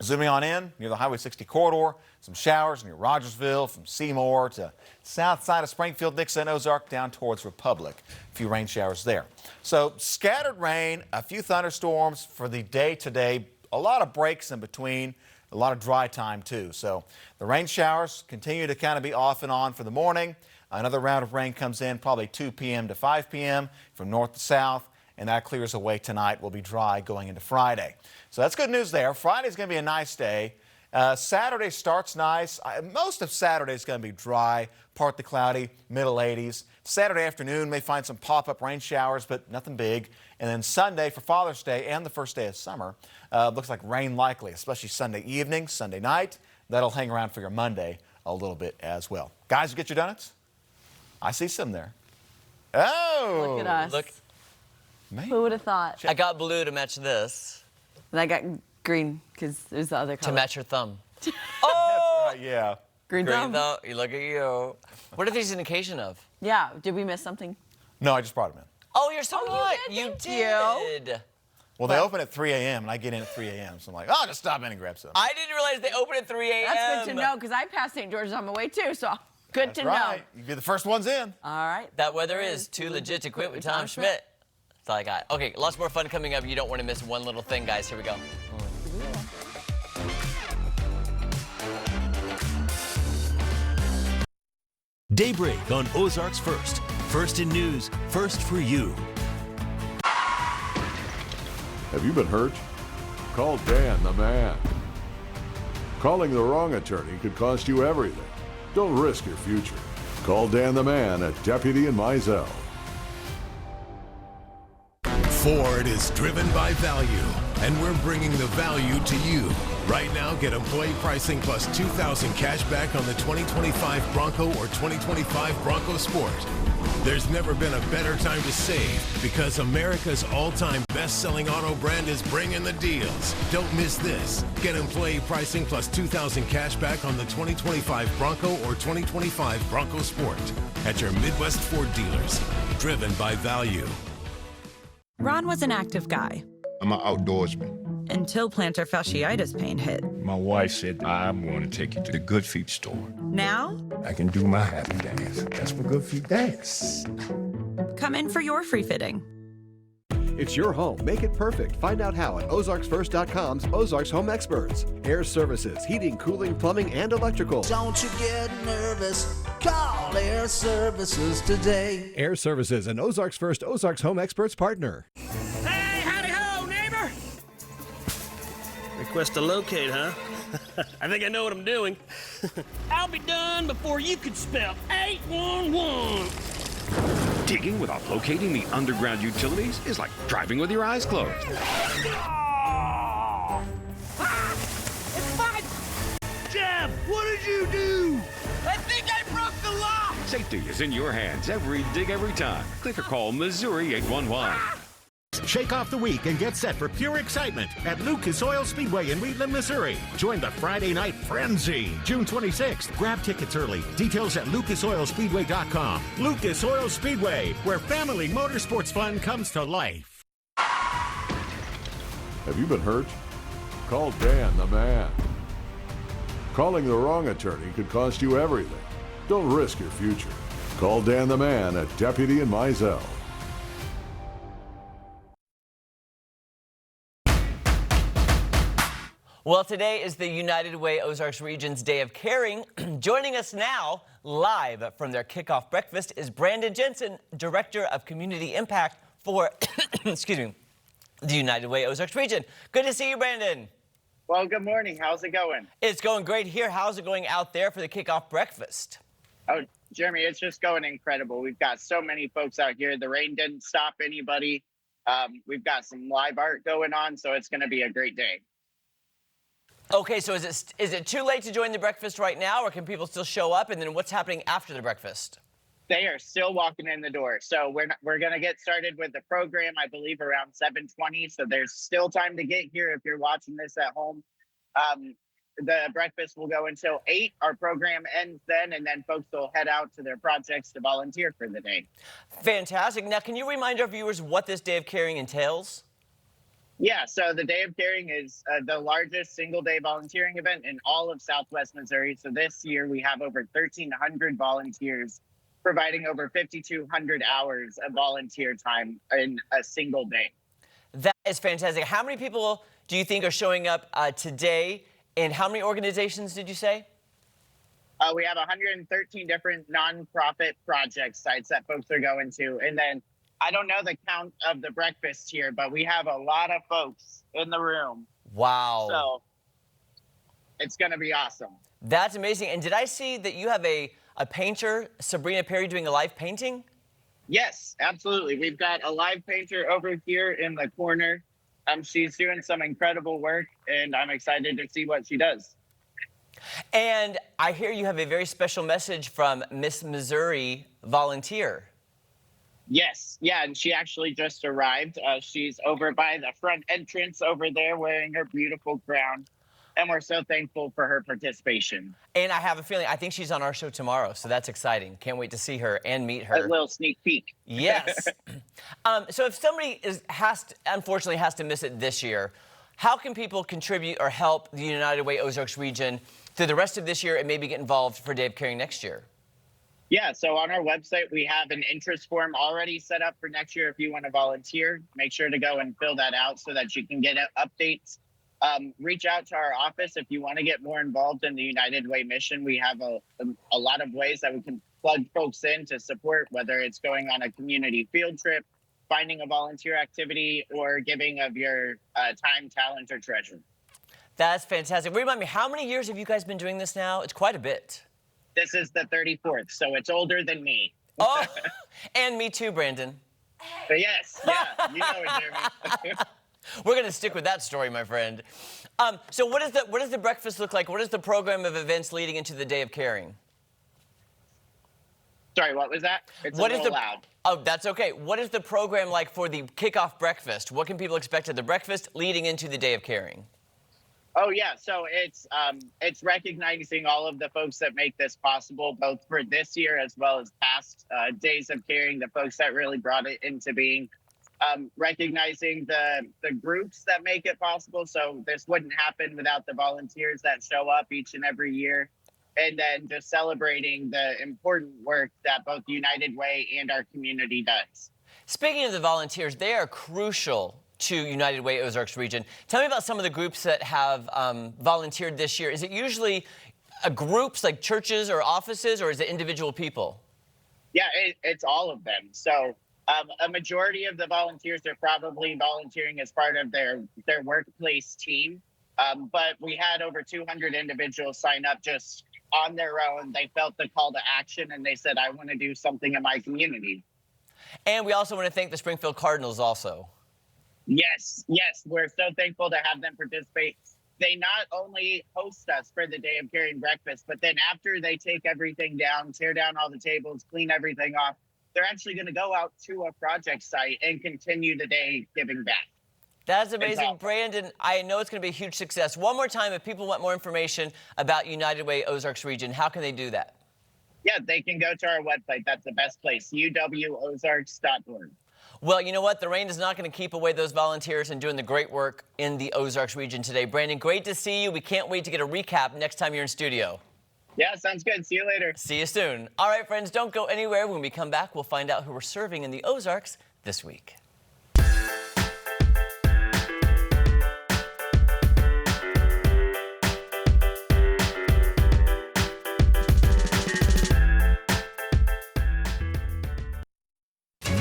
zooming on in near the Highway 60 corridor, some showers near Rogersville from Seymour to south side of Springfield, Dixon, Ozark down towards Republic. A few rain showers there. So scattered rain, a few thunderstorms for the day today, a lot of breaks in between, a lot of dry time too. So the rain showers continue to kind of be off and on for the morning. Another round of rain comes in probably 2 p.m. to 5 p.m. from north to south, and that clears away tonight. Will be dry going into Friday. So that's good news there. Friday's going to be a nice day. Saturday starts nice. Most of Saturday is going to be dry, partly cloudy, middle 80s. Saturday afternoon may find some pop-up rain showers, but nothing big. And then Sunday for Father's Day and the first day of summer, looks like rain likely, especially Sunday evening, Sunday night. That'll hang around for your Monday a little bit as well. Guys, you get your donuts? I see some there. Oh! Look at us. Look. Man. Who would have thought? I got blue to match this. And I got green because there's the other color. To match your thumb. Oh! That's right, yeah. Green thumb. You look at you. What are these an occasion of? Yeah. Did we miss something? No, I just brought them in. Oh, you're so good. You did. Well, they open at 3 a.m. and I get in at 3 a.m. So I'm like, oh, just stop in and grab some. I didn't realize they open at 3 a.m. That's good to know because I passed St. George's on my way too, so good That's to right. know. You'd be the first ones in. All right. That weather is too legit to quit with Tom Schmidt. That's all I got. Okay, lots more fun coming up. You don't want to miss one little thing, guys. Here we go. Daybreak on Ozarks First. First in news, first for you. Have you been hurt? Call Dan the man. Calling the wrong attorney could cost you everything. Don't risk your future. Call Dan the man at Deputy and Mizell. Ford is driven by value, and we're bringing the value to you. Right now, get employee pricing plus $2,000 cash back on the 2025 Bronco or 2025 Bronco Sport. There's never been a better time to save because America's all-time best-selling auto brand is bringing the deals. Don't miss this. Get employee pricing plus $2,000 cash back on the 2025 Bronco or 2025 Bronco Sport at your Midwest Ford dealers. Driven by value. Ron was an active guy. I'm an outdoorsman. Until plantar fasciitis pain hit. My wife said, I'm going to take you to the Good Feet store. Now? I can do my happy dance. That's what Good Feet dance. Come in for your free fitting. It's your home. Make it perfect. Find out how at OzarksFirst.com's Ozarks Home Experts. Air services, heating, cooling, plumbing, and electrical. Don't you get nervous. Call Air Services today. Air Services, an Ozarks First Ozarks Home Experts partner. Hey, howdy ho, neighbor! Request to locate, huh? I think I know what I'm doing. I'll be done before you could spell 811. Digging without locating the underground utilities is like driving with your eyes closed. It's fine! Jeb, what did you do? I think I broke the law! Safety is in your hands every dig, every time. Click or call Missouri 811. Shake off the week and get set for pure excitement at Lucas Oil Speedway in Wheatland, Missouri. Join the Friday Night Frenzy, June 26th. Grab tickets early. Details at lucasoilspeedway.com. Lucas Oil Speedway, where family motorsports fun comes to life. Have you been hurt? Call Dan the man. Calling the wrong attorney could cost you everything. Don't risk your future. Call Dan the man at Deputy and Mizell. Well, today is the United Way Ozarks Region's Day of Caring. Joining us now, live from their kickoff breakfast, is Brandon Jensen, Director of Community Impact for, excuse me, the United Way Ozarks Region. Good to see you, Brandon. Well, good morning. How's it going? It's going great here. How's it going out there for the kickoff breakfast? Oh, Jeremy, it's just going incredible. We've got so many folks out here. The rain didn't stop anybody. We've got some live art going on, so it's going to be a great day. Okay, so is it too late to join the breakfast right now, or can people still show up? And then what's happening after the breakfast? They are still walking in the door. So we're going to get started with the program, I believe, around 7:20. So there's still time to get here if you're watching this at home. The breakfast will go until 8. Our program ends then, and then folks will head out to their projects to volunteer for the day. Fantastic. Now, can you remind our viewers what this Day of Caring entails? Yeah, so the Day of Caring is the largest single-day volunteering event in all of Southwest Missouri. So this year we have over 1,300 volunteers providing over 5,200 hours of volunteer time in a single day. That is fantastic. How many people do you think are showing up today, and how many organizations did you say? We have 113 different nonprofit project sites that folks are going to, and then I don't know the count of the breakfast here, but we have a lot of folks in the room. Wow. So it's going to be awesome. That's amazing. And did I see that you have a painter, Sabrina Perry, doing a live painting? Yes, absolutely. We've got a live painter over here in the corner. She's doing some incredible work, and I'm excited to see what she does. And I hear you have a very special message from Miss Missouri Volunteer. Yes, yeah, and she actually just arrived. She's over by the front entrance over there wearing her beautiful crown. And we're so thankful for her participation. And I have a feeling, I think she's on our show tomorrow, so that's exciting. Can't wait to see her and meet her. A little sneak peek. Yes. So if somebody unfortunately has to miss it this year, how can people contribute or help the United Way Ozarks region through the rest of this year and maybe get involved for Day of Caring next year? Yeah, so on our website, we have an interest form already set up for next year if you want to volunteer. Make sure to go and fill that out so that you can get updates. Reach out to our office if you want to get more involved in the United Way mission. We have a lot of ways that we can plug folks in to support, whether it's going on a community field trip, finding a volunteer activity, or giving of your time, talent, or treasure. That's fantastic. Remind me, how many years have you guys been doing this now? It's quite a bit. This is the 34th, so it's older than me. Oh, and me too, Brandon. Yes, yeah, you know it, Jeremy. We're going to stick with that story, my friend. So what does the breakfast look like? What is the program of events leading into the Day of Caring? Sorry, what was that? It's a little loud. Oh, that's okay. What is the program like for the kickoff breakfast? What can people expect at the breakfast leading into the Day of Caring? Oh, yeah. So it's recognizing all of the folks that make this possible, both for this year as well as past Days of Caring, the folks that really brought it into being. Recognizing the groups that make it possible. So this wouldn't happen without the volunteers that show up each and every year. And then just celebrating the important work that both United Way and our community does. Speaking of the volunteers, they are crucial to United Way Ozarks region. Tell me about some of the groups that have volunteered this year. Is it usually groups like churches or offices, or is it individual people? Yeah, it's all of them. So a majority of the volunteers are probably volunteering as part of their workplace team. But we had over 200 individuals sign up just on their own. They felt the call to action and they said, I want to do something in my community. And we also want to thank the Springfield Cardinals also. Yes, we're so thankful to have them participate. They not only host us for the Day of Caring breakfast, but then after they take everything down, tear down all the tables, clean everything off, they're actually going to go out to a project site and continue the day giving back. That's amazing. Brandon, I know it's going to be a huge success. One more time, if people want more information about United Way Ozarks region, how can they do that? Yeah, they can go to our website. That's the best place, uwozarks.org. Well, you know what? The rain is not going to keep away those volunteers and doing the great work in the Ozarks region today. Brandon, great to see you. We can't wait to get a recap next time you're in studio. Yeah, sounds good. See you later. See you soon. All right, friends, don't go anywhere. When we come back, we'll find out who we're serving in the Ozarks this week.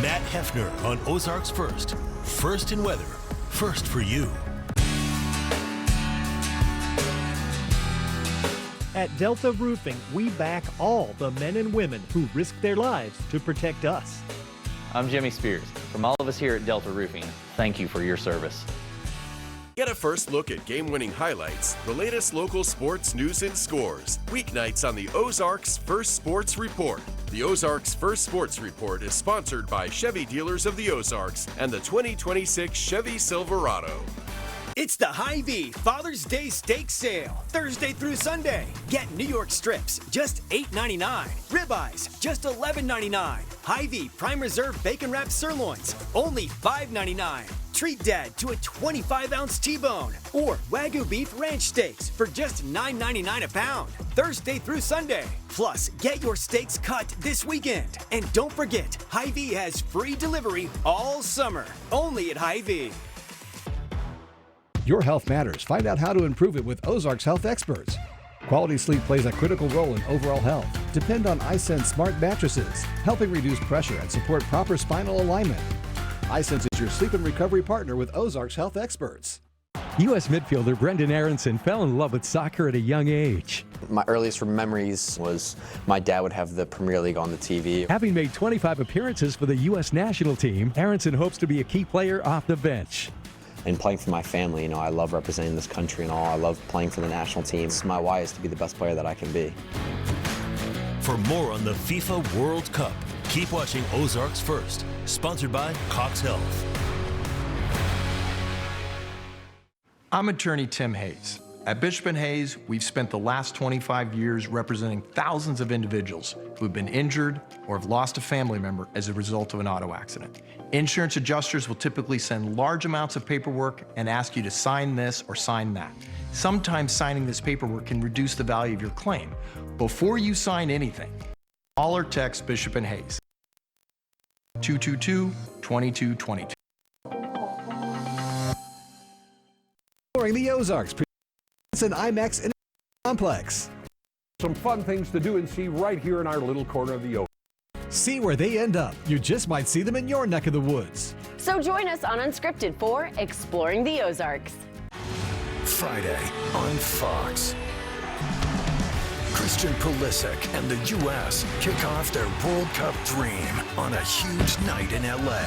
Matt Hefner on Ozarks First. First in weather, first for you. At Delta Roofing, we back all the men and women who risk their lives to protect us. I'm Jimmy Spears. From all of us here at Delta Roofing, thank you for your service. Get a first look at game-winning highlights, the latest local sports news and scores, weeknights on the Ozarks First Sports Report. The Ozarks First Sports Report is sponsored by Chevy Dealers of the Ozarks and the 2026 Chevy Silverado. It's the Hy-Vee Father's Day Steak Sale, Thursday through Sunday. Get New York strips, just $8.99. Ribeyes, just $11.99. Hy-Vee Prime Reserve Bacon Wrapped Sirloins, only $5.99. Treat Dad to a 25-ounce T-bone or Wagyu Beef Ranch Steaks for just $9.99 a pound, Thursday through Sunday. Plus, get your steaks cut this weekend. And don't forget, Hy-Vee has free delivery all summer, only at Hy-Vee. Your health matters. Find out how to improve it with Ozarks Health Experts. Quality sleep plays a critical role in overall health. Depend on iSense smart mattresses, helping reduce pressure and support proper spinal alignment. iSense is your sleep and recovery partner with Ozarks Health Experts. U.S. midfielder Brendan Aronson fell in love with soccer at a young age. My earliest memories was my dad would have the Premier League on the TV. Having made 25 appearances for the U.S. national team, Aronson hopes to be a key player off the bench. And playing for my family, I love representing this country and all. I love playing for the national team. My why is to be the best player that I can be. For more on the FIFA World Cup, keep watching Ozarks First, sponsored by Cox Health. I'm attorney Tim Hayes. At Bishop & Hayes, we've spent the last 25 years representing thousands of individuals who've been injured or have lost a family member as a result of an auto accident. Insurance adjusters will typically send large amounts of paperwork and ask you to sign this or sign that. Sometimes signing this paperwork can reduce the value of your claim. Before you sign anything, call or text Bishop & Hayes. 222-2222. Exploring the Ozarks. It's an IMAX and complex. Some fun things to do and see right here in our little corner of the Ozarks. See where they end up. You just might see them in your neck of the woods. So join us on Unscripted for Exploring the Ozarks. Friday on Fox. Christian Pulisic and the U.S. kick off their World Cup dream on a huge night in L.A.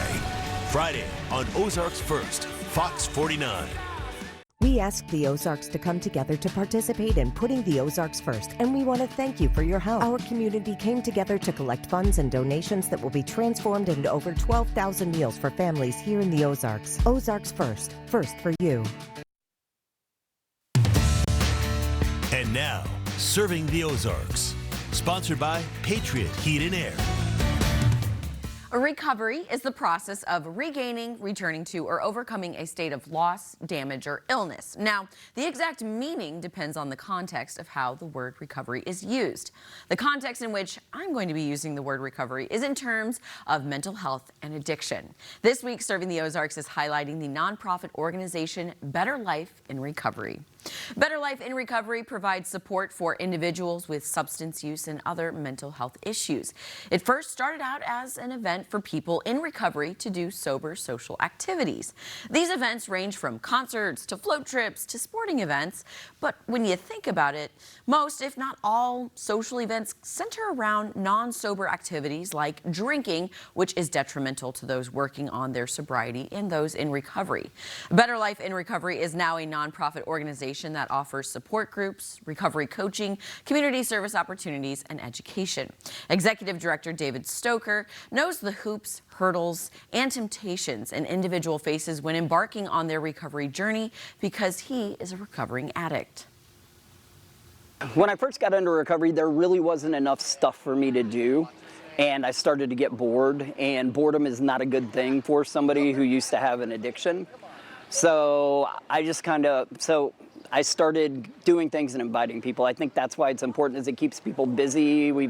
Friday on Ozarks First, Fox 49. We asked the Ozarks to come together to participate in putting the Ozarks first, and we want to thank you for your help. Our community came together to collect funds and donations that will be transformed into over 12,000 meals for families here in the Ozarks. Ozarks First, first for you. And now, Serving the Ozarks, sponsored by Patriot Heat and Air. A recovery is the process of regaining, returning to, or overcoming a state of loss, damage, or illness. Now, the exact meaning depends on the context of how the word recovery is used. The context in which I'm going to be using the word recovery is in terms of mental health and addiction. This week, Serving the Ozarks is highlighting the nonprofit organization Better Life in Recovery. Better Life in Recovery provides support for individuals with substance use and other mental health issues. It first started out as an event for people in recovery to do sober social activities. These events range from concerts to float trips to sporting events, but when you think about it, most, if not all, social events center around non-sober activities like drinking, which is detrimental to those working on their sobriety and those in recovery. Better Life in Recovery is now a nonprofit organization that offers support groups, recovery coaching, community service opportunities, and education. Executive Director David Stoker knows the hoops, hurdles, and temptations an individual faces when embarking on their recovery journey because he is a recovering addict. When I first got into recovery, there really wasn't enough stuff for me to do. And I started to get bored, and boredom is not a good thing for somebody who used to have an addiction. So I started doing things and inviting people. I think that's why it's important, is it keeps people busy. We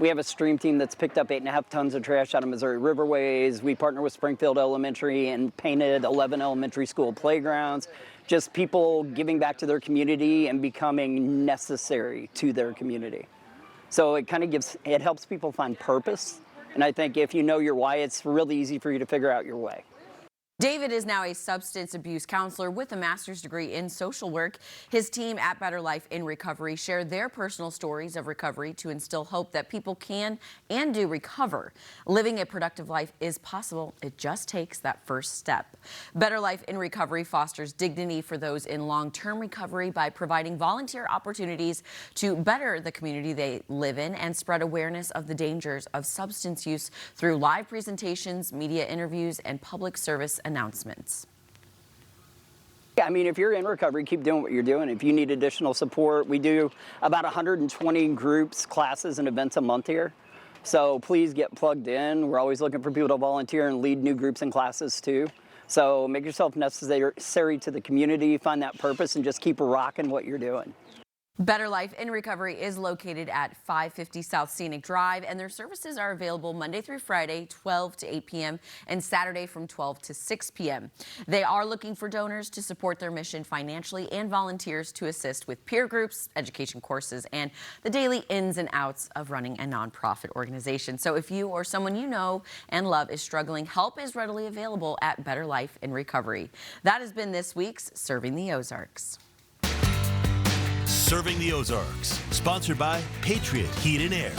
have a stream team that's picked up 8.5 tons of trash out of Missouri riverways. We partner with Springfield Elementary and painted 11 elementary school playgrounds. Just people giving back to their community and becoming necessary to their community. So it helps people find purpose. And I think if you know your why, it's really easy for you to figure out your way. David is now a substance abuse counselor with a master's degree in social work. His team at Better Life in Recovery share their personal stories of recovery to instill hope that people can and do recover. Living a productive life is possible. It just takes that first step. Better Life in Recovery fosters dignity for those in long-term recovery by providing volunteer opportunities to better the community they live in and spread awareness of the dangers of substance use through live presentations, media interviews, and public service announcements. Yeah, I mean, if you're in recovery, keep doing what you're doing. If you need additional support, we do about 120 groups, classes, and events a month here. So please get plugged in. We're always looking for people to volunteer and lead new groups and classes too. So make yourself necessary to the community, find that purpose, and just keep rocking what you're doing. Better Life in Recovery is located at 550 South Scenic Drive, and their services are available Monday through Friday, 12 to 8 p.m., and Saturday from 12 to 6 p.m. They are looking for donors to support their mission financially and volunteers to assist with peer groups, education courses, and the daily ins and outs of running a nonprofit organization. So if you or someone you know and love is struggling, help is readily available at Better Life in Recovery. That has been this week's Serving the Ozarks. Serving the Ozarks, sponsored by Patriot Heat and Air.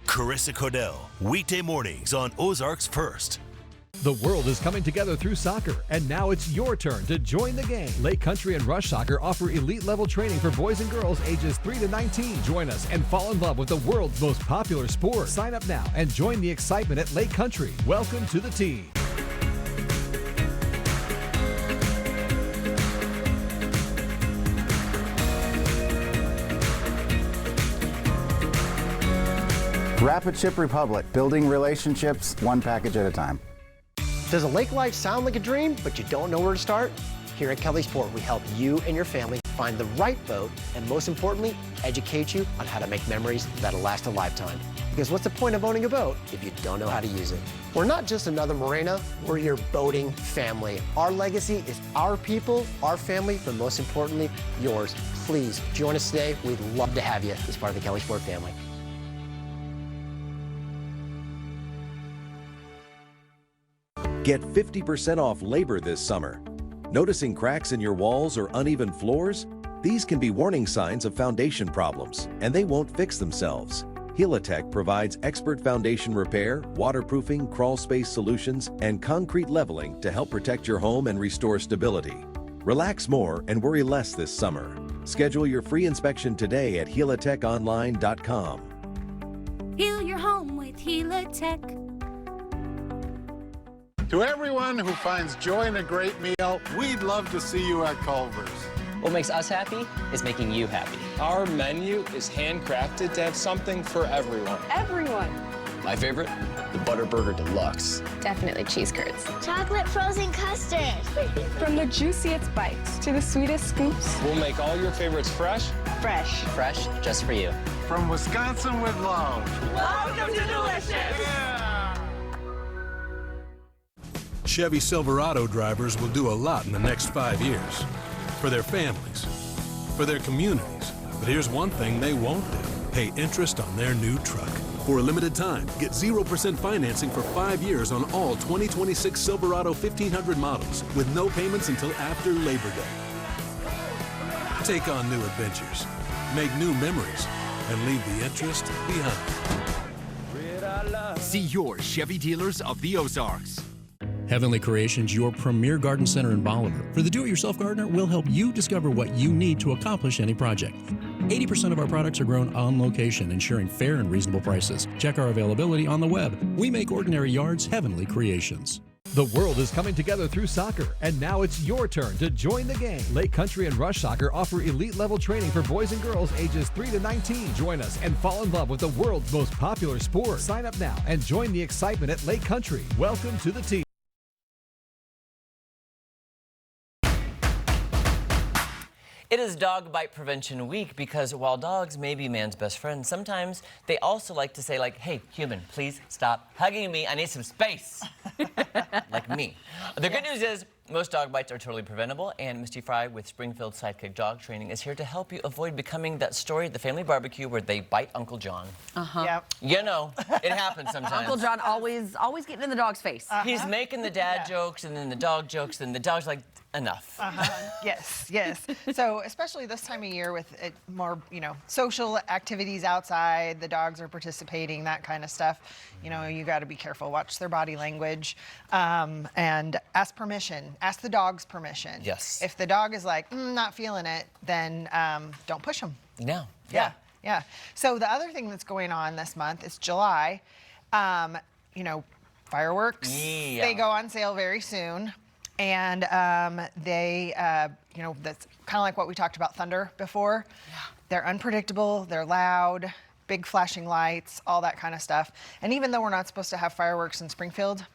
Carissa Cordell, weekday mornings on Ozarks First. The world is coming together through soccer, and now it's your turn to join the game. Lake Country and Rush Soccer offer elite-level training for boys and girls ages 3 to 19. Join us and fall in love with the world's most popular sport. Sign up now and join the excitement at Lake Country. Welcome to the team. Rapid Chip Republic, building relationships one package at a time. Does a lake life sound like a dream, but you don't know where to start? Here at Kelly Sport, we help you and your family find the right boat, and most importantly, educate you on how to make memories that'll last a lifetime. Because what's the point of owning a boat if you don't know how to use it? We're not just another marina, we're your boating family. Our legacy is our people, our family, but most importantly, yours. Please join us today. We'd love to have you as part of the Kelly Sport family. Get 50% off labor this summer. Noticing cracks in your walls or uneven floors? These can be warning signs of foundation problems, and they won't fix themselves. Helitech provides expert foundation repair, waterproofing, crawl space solutions, and concrete leveling to help protect your home and restore stability. Relax more and worry less this summer. Schedule your free inspection today at helitechonline.com. Heal your home with Helitech. To everyone who finds joy in a great meal, we'd love to see you at Culver's. What makes us happy is making you happy. Our menu is handcrafted to have something for everyone. Everyone. My favorite, the Butter Burger Deluxe. Definitely cheese curds. Chocolate frozen custard. From the juiciest bites to the sweetest scoops. We'll make all your favorites fresh. Fresh. Fresh, just for you. From Wisconsin with love. Welcome to Delicious. Yeah. Chevy Silverado drivers will do a lot in the next 5 years. For their families, for their communities. But here's one thing they won't do: pay interest on their new truck. For a limited time, get 0% financing for 5 years on all 2026 Silverado 1500 models with no payments until after Labor Day. Take on new adventures, make new memories, and leave the interest behind. See your Chevy dealers of the Ozarks. Heavenly Creations, your premier garden center in Bolivar. For the do-it-yourself gardener, we'll help you discover what you need to accomplish any project. 80% of our products are grown on location, ensuring fair and reasonable prices. Check our availability on the web. We make ordinary yards heavenly creations. The world is coming together through soccer, and now it's your turn to join the game. Lake Country and Rush Soccer offer elite-level training for boys and girls ages 3 to 19. Join us and fall in love with the world's most popular sport. Sign up now and join the excitement at Lake Country. Welcome to the team. It is Dog Bite Prevention Week because while dogs may be man's best friend, sometimes they also like to say, like, hey, human, please stop hugging me. I need some space. Like me. The good news is most dog bites are totally preventable, and Misty Fry with Springfield Sidekick Dog Training is here to help you avoid becoming that story at the family barbecue where they bite Uncle John. Yep. You know, it happens sometimes. Uncle John always getting in the dog's face. He's making the dad jokes and then the dog jokes, and the dog's like, enough. Yes. So especially this time of year with it more, social activities outside, the dogs are participating, that kind of stuff. You got to be careful. Watch their body language, and ask permission. Ask the dog's permission. Yes. If the dog is like, not feeling it, then don't push them. No. Yeah. So the other thing that's going on this month is July. Fireworks. Yeah. They go on sale very soon. And they, that's kind of like what we talked about thunder before. Yeah. They're unpredictable, they're loud, big flashing lights, all that kind of stuff. And even though we're not supposed to have fireworks in Springfield,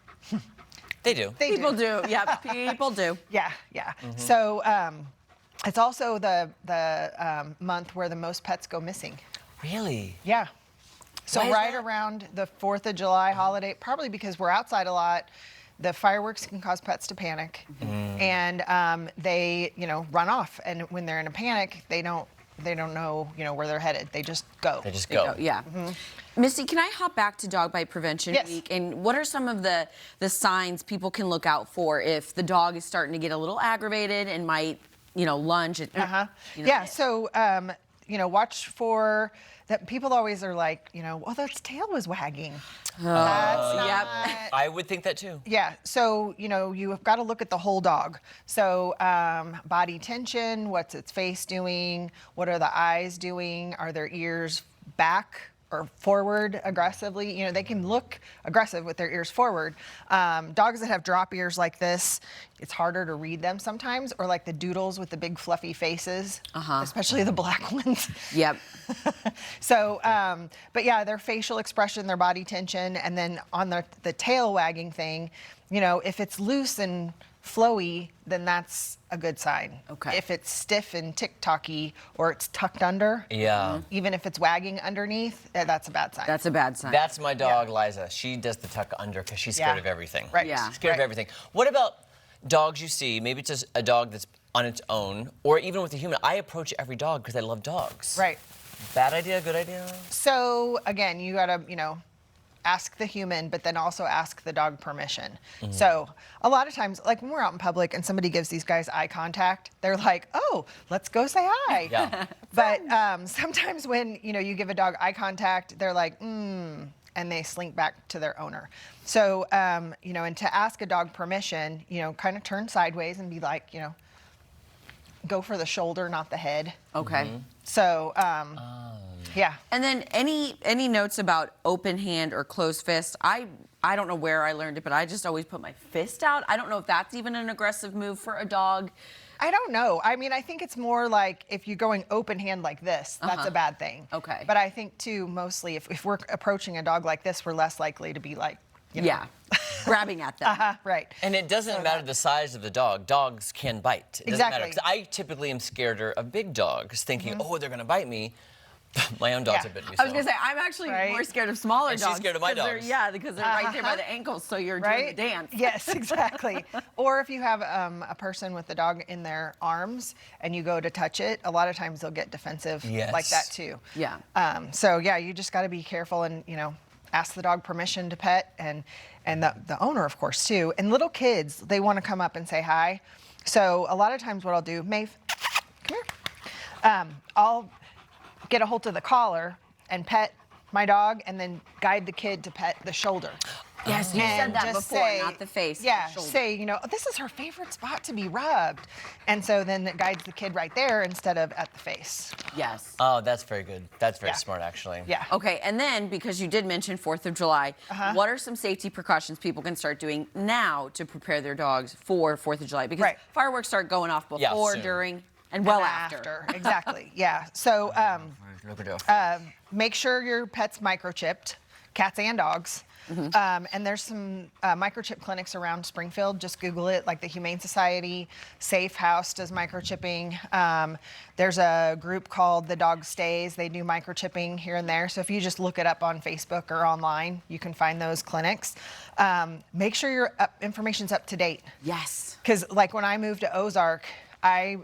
they do. People do. Yeah, people do. Yeah. Mm-hmm. So it's also the month where the most pets go missing. Really? Yeah. So right around the 4th of July holiday, probably because we're outside a lot, the fireworks can cause pets to panic, and they, run off. And when they're in a panic, they don't know, where they're headed. They just go. They just go. Yeah. Mm-hmm. Misty, can I hop back to Dog Bite Prevention Week? And what are some of the signs people can look out for if the dog is starting to get a little aggravated and might, lunge? Yeah. So watch for that. People always are like, well, that's tail was wagging. I would think that too. Yeah, so, you've got to look at the whole dog. So body tension, what's its face doing? What are the eyes doing? Are their ears back or forward aggressively? They can look aggressive with their ears forward. Dogs that have drop ears like this, it's harder to read them sometimes, or like the doodles with the big fluffy faces, especially the black ones. Yep. So, but yeah, their facial expression, their body tension, and then on the tail wagging thing, if it's loose and flowy, then that's a good sign. Okay. If it's stiff and tick-tocky or it's tucked under, even if it's wagging underneath, that's a bad sign. That's a bad sign. That's my dog, Liza. She does the tuck under because she's scared of everything. Right. Yeah. She's scared of everything. What about dogs you see? Maybe it's just a dog that's on its own, or even with a human. I approach every dog because I love dogs. Right. Bad idea, good idea? So again, you gotta, ask the human, but then also ask the dog permission. So a lot of times, like when we're out in public and somebody gives these guys eye contact, they're like, oh, let's go say hi. Yeah. But sometimes when, you give a dog eye contact, they're like, and they slink back to their owner. So, and to ask a dog permission, kind of turn sideways and be like, go for the shoulder, not the head. Okay. So, yeah. And then any notes about open hand or closed fist? I don't know where I learned it, but I just always put my fist out. I don't know if that's even an aggressive move for a dog. I don't know. I mean, I think it's more like if you're going open hand like this, that's a bad thing. Okay. But I think too, mostly if we're approaching a dog like this, we're less likely to be like, grabbing at them. Right. And it doesn't matter the size of the dog. Dogs can bite. It doesn't matter. 'Cause I typically am scared of big dogs, thinking, oh, they're going to bite me. My own dogs have bitten me. I was going to say, I'm actually more scared of smaller And dogs. she's scared of my dogs. Because they're right there by the ankles, so you're doing the dance. Yes, exactly. Or if you have a person with the dog in their arms and you go to touch it, a lot of times they'll get defensive like that too. Yeah. So yeah, you just got to be careful and, ask the dog permission to pet and the owner, of course, too. And little kids, they want to come up and say hi. So a lot of times what I'll do, Maeve, come here. I'll get a hold of the collar and pet my dog and then guide the kid to pet the shoulder. Yes, you said that before, not the face. Yeah, the shoulder. say, this is her favorite spot to be rubbed. And so then it guides the kid right there instead of at the face. Yes. Oh, that's very good. That's very smart, actually. Yeah. Okay, and then, because you did mention 4th of July, what are some safety precautions people can start doing now to prepare their dogs for 4th of July? Because fireworks start going off before, during, and well after. Exactly, yeah. So make sure your pet's microchipped, cats and dogs. And there's some microchip clinics around Springfield. Just Google it, like the Humane Society. Safe House does microchipping. There's a group called The Dog Stays. They do microchipping here and there. So if you just look it up on Facebook or online, you can find those clinics. Make sure your information's up to date. Yes. Because like when I moved to Ozark, I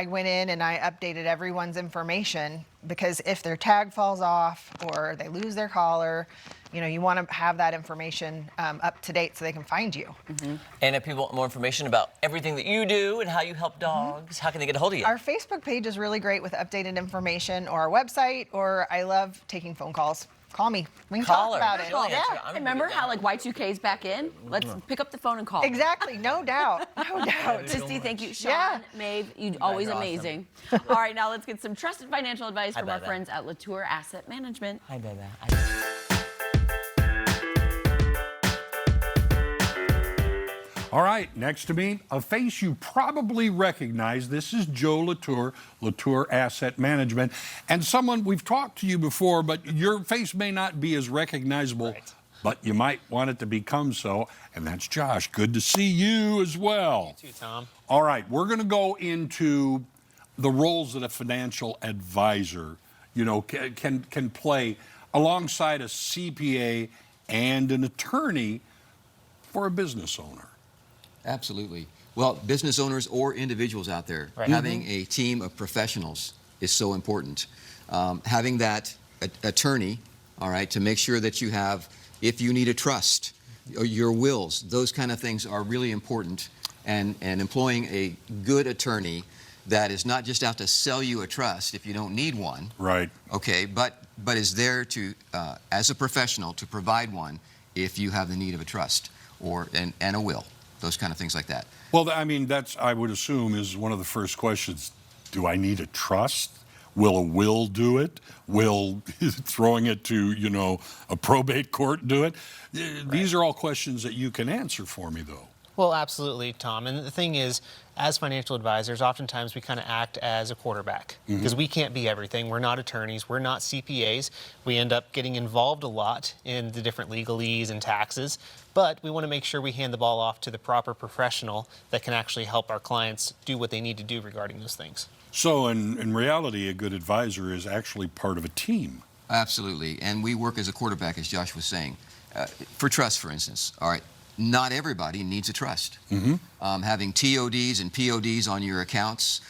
went in and I updated everyone's information because if their tag falls off or they lose their collar, you want to have that information up to date so they can find you. And if people want more information about everything that you do and how you help dogs, how can they get a hold of you? Our Facebook page is really great with updated information, or our website, or I love taking phone calls. Call me. We can talk about it. Yeah. Remember how Y2K's back in? Let's pick up the phone and call. Exactly. No doubt. No doubt. Christy, thank you. Sean, Maeve, you're always amazing. All right, now let's get some trusted financial advice from our friends at Latour Asset Management. Hi, baby. All right, next to me, a face you probably recognize. This is Joe Latour, Latour Asset Management, and someone we've talked to you before, but your face may not be as recognizable, but you might want it to become so, and that's Josh. Good to see you as well. You too, Tom. All right, we're going to go into the roles that a financial advisor, can play alongside a CPA and an attorney for a business owner. Absolutely. Well, business owners or individuals out there, having a team of professionals is so important. Having that attorney, all right, to make sure that you have, if you need a trust, or your wills, those kind of things are really important. And employing a good attorney that is not just out to sell you a trust if you don't need one. Right. Okay, but is there to, as a professional, to provide one if you have the need of a trust and a will, those kind of things like that. Well, I mean, that's, I would assume, is one of the first questions. Do I need a trust? Will a will do it? Will throwing it to, you know, a probate court do it? These are all questions that you can answer for me, though. Well, absolutely, Tom. And the thing is, as financial advisors, oftentimes we kind of act as a quarterback because we can't be everything. We're not attorneys. We're not CPAs. We end up getting involved a lot in the different legalese and taxes. But we want to make sure we hand the ball off to the proper professional that can actually help our clients do what they need to do regarding those things. So in reality, a good advisor is actually part of a team. Absolutely. And we work as a quarterback, as Josh was saying. For trust, for instance. All right. Not everybody needs a trust. Having TODs and PODs on your accounts,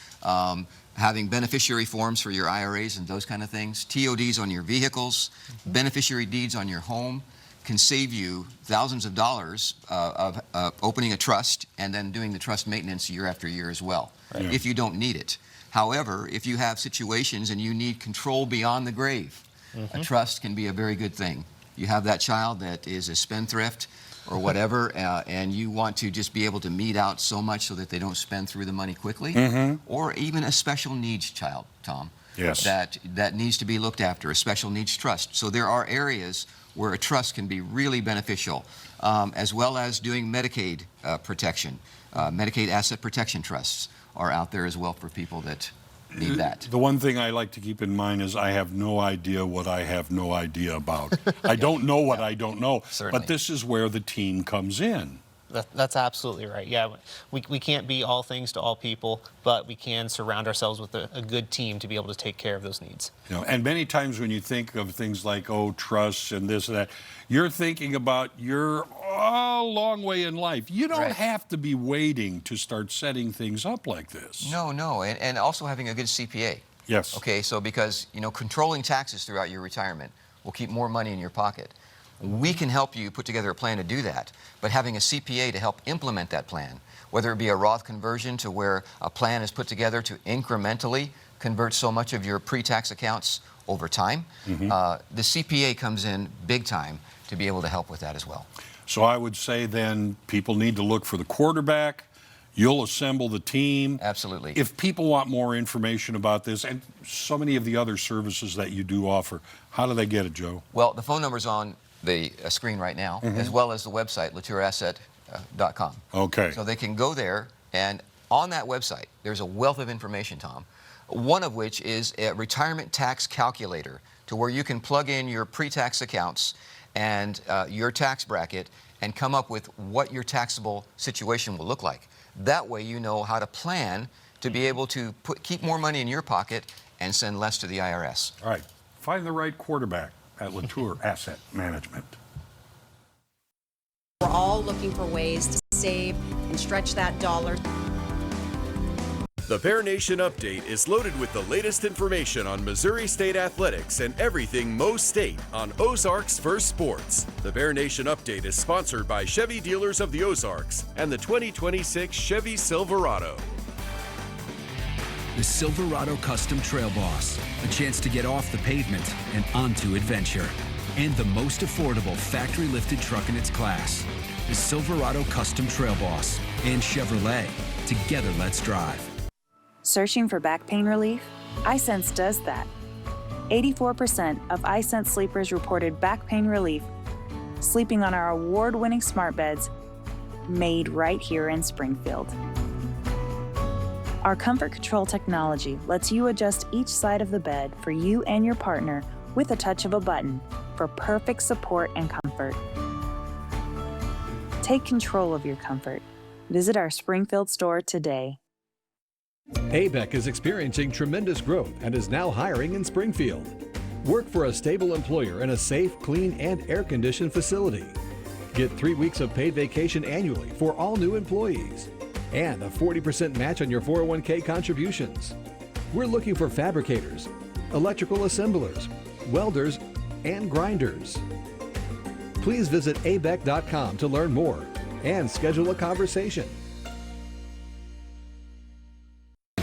having beneficiary forms for your IRAs and those kind of things, TODs on your vehicles, beneficiary deeds on your home can save you thousands of dollars of opening a trust and then doing the trust maintenance year after year as well, if you don't need it. However, if you have situations and you need control beyond the grave, a trust can be a very good thing. You have that child that is a spendthrift or whatever, and you want to just be able to mete out so much so that they don't spend through the money quickly, or even a special needs child, Tom, that needs to be looked after, a special needs trust. So there are areas where a trust can be really beneficial, as well as doing Medicaid protection. Medicaid asset protection trusts are out there as well for people that need that. The one thing I like to keep in mind is I have no idea what I have no idea about. I don't know what I don't know. Certainly. But this is where the team comes in. That's absolutely right. Yeah, we can't be all things to all people, but we can surround ourselves with a good team to be able to take care of those needs. You know, and many times when you think of things like, oh, trusts and this and that, you're thinking about you're a long way in life. You don't have to be waiting to start setting things up like this. No, and also having a good CPA. Yes. Okay, so because, you know, controlling taxes throughout your retirement will keep more money in your pocket. We can help you put together a plan to do that, but having a CPA to help implement that plan, whether it be a Roth conversion to where a plan is put together to incrementally convert so much of your pre-tax accounts over time, the CPA comes in big time to be able to help with that as well. So I would say then people need to look for the quarterback. You'll assemble the team. Absolutely. If people want more information about this and so many of the other services that you do offer, how do they get it, Joe? Well, the phone number's on the screen right now, as well as the website, latourasset.com. Okay. So they can go there, and on that website, there's a wealth of information, Tom, one of which is a retirement tax calculator to where you can plug in your pre-tax accounts and your tax bracket and come up with what your taxable situation will look like. That way you know how to plan to be able to keep more money in your pocket and send less to the IRS. All right. Find the right quarterback at Latour Asset Management. We're all looking for ways to save and stretch that dollar. The Bear Nation Update is loaded with the latest information on Missouri State athletics and everything Mo State on Ozarks First Sports. The Bear Nation Update is sponsored by Chevy Dealers of the Ozarks and the 2026 Chevy Silverado. The Silverado Custom Trail Boss, a chance to get off the pavement and onto adventure. And the most affordable factory-lifted truck in its class. The Silverado Custom Trail Boss and Chevrolet. Together, let's drive. Searching for back pain relief? iSense does that. 84% of iSense sleepers reported back pain relief, sleeping on our award-winning smart beds, made right here in Springfield. Our Comfort Control technology lets you adjust each side of the bed for you and your partner with a touch of a button for perfect support and comfort. Take control of your comfort. Visit our Springfield store today. ABEC is experiencing tremendous growth and is now hiring in Springfield. Work for a stable employer in a safe, clean, and air-conditioned facility. Get 3 weeks of paid vacation annually for all new employees. And a 40% match on your 401k contributions. We're looking for fabricators, electrical assemblers, welders, and grinders. Please visit abec.com to learn more and schedule a conversation.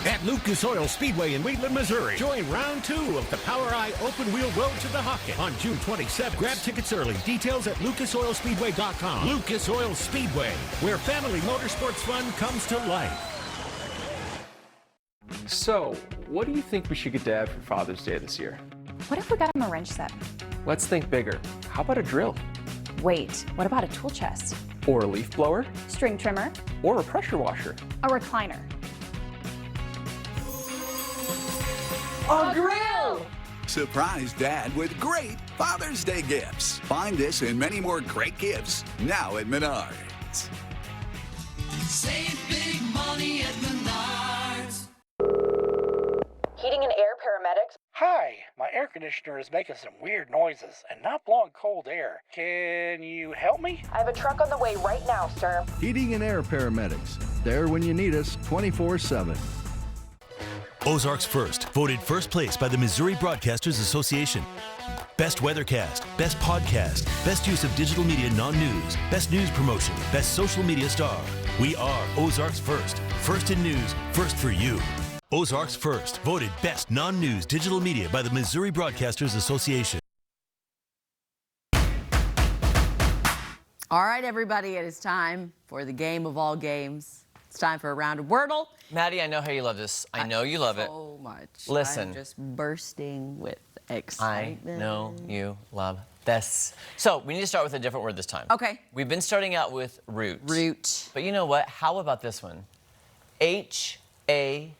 At at Lucas Oil Speedway in Wheatland, Missouri. Join round 2 of the Power Eye Open Wheel Road to the Hocket on June 27th. Grab tickets early. Details at lucasoilspeedway.com. Lucas Oil Speedway, where family motorsports fun comes to life. So, what do you think we should get Dad for Father's Day this year? What if we got him a wrench set? Let's think bigger. How about a drill? Wait, what about a tool chest? Or a leaf blower? String trimmer? Or a pressure washer? A recliner? A grill! Surprise Dad with great Father's Day gifts. Find this and many more great gifts now at Menards. Save big money at Menards. Heating and air paramedics. Hi, my air conditioner is making some weird noises and not blowing cold air. Can you help me? I have a truck on the way right now, sir. Heating and Air Paramedics. There when you need us, 24/7. Ozarks First, voted first place by the Missouri Broadcasters Association. Best Weathercast, Best Podcast, Best Use of Digital Media Non-News, Best News Promotion, Best Social Media Star. We are Ozarks First. First in news, first for you. Ozarks First, voted Best Non-News Digital Media by the Missouri Broadcasters Association. All right, everybody, it is time for the game of all games. It's time for a round of Wordle. Maddie, I know how you love this. I know you love it. So much. Listen. I'm just bursting with excitement. I know you love this. So we need to start with a different word this time. Okay. We've been starting out with root. Root. But you know what? How about this one? Handy.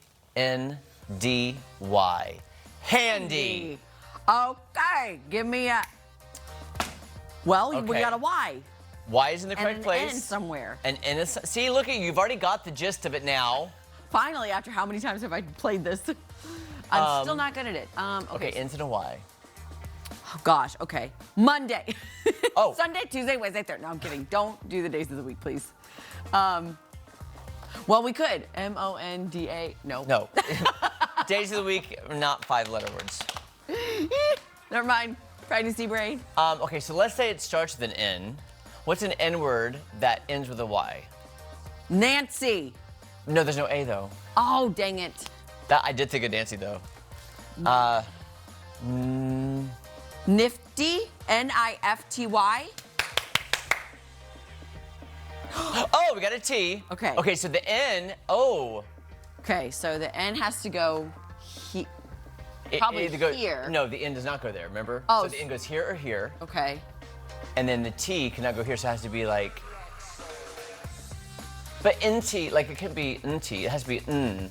Handy. Okay, give me a... Well, we Okay. got a Y. Y is in the correct and place. An N somewhere. And N is... See, look at you. You've already got the gist of it now. Finally, after how many times have I played this? I'm still not good at it. Okay, N's and a Y. Oh, gosh, okay. Monday. Oh. Sunday, Tuesday, Wednesday, Thursday. No, I'm kidding. Don't do the days of the week, please. Well, we could. M-O-N-D-A. No. No. Days of the week are not 5-letter words. Never mind. Pregnancy brain. Okay, so let's say it starts with an N. What's an N word that ends with a Y? Nancy. No, there's no A, though. Oh, dang it. That I did think of Nancy, though. Nifty. N-I-F-T-Y. Oh, we got a T. Okay. Okay, so the N, oh. Okay, so the N has to go probably either go, here. No, the N does not go there, remember? Oh. So the N goes here or here. Okay. And then the T cannot go here, so it has to be like... But NT, like it could be NT, it has to be N.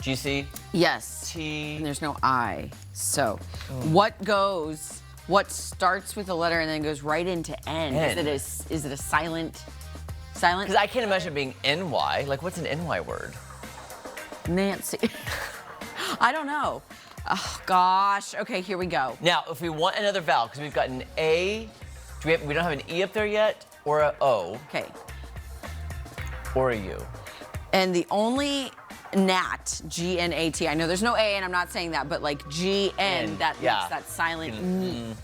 Do you see? Yes. T. And there's no I. So, what starts with a letter and then goes right into N? N. Is it a silent? Because I can't imagine it being NY. Like, what's an NY word? Nancy. I don't know. Oh, gosh. Okay, here we go. Now, if we want another vowel, because we've got an A, we don't have an E up there yet, or a O. Okay. Or a U. And the only Nat, G-N-A-T, I know there's no A and I'm not saying that, but like G-N, that makes that silent N.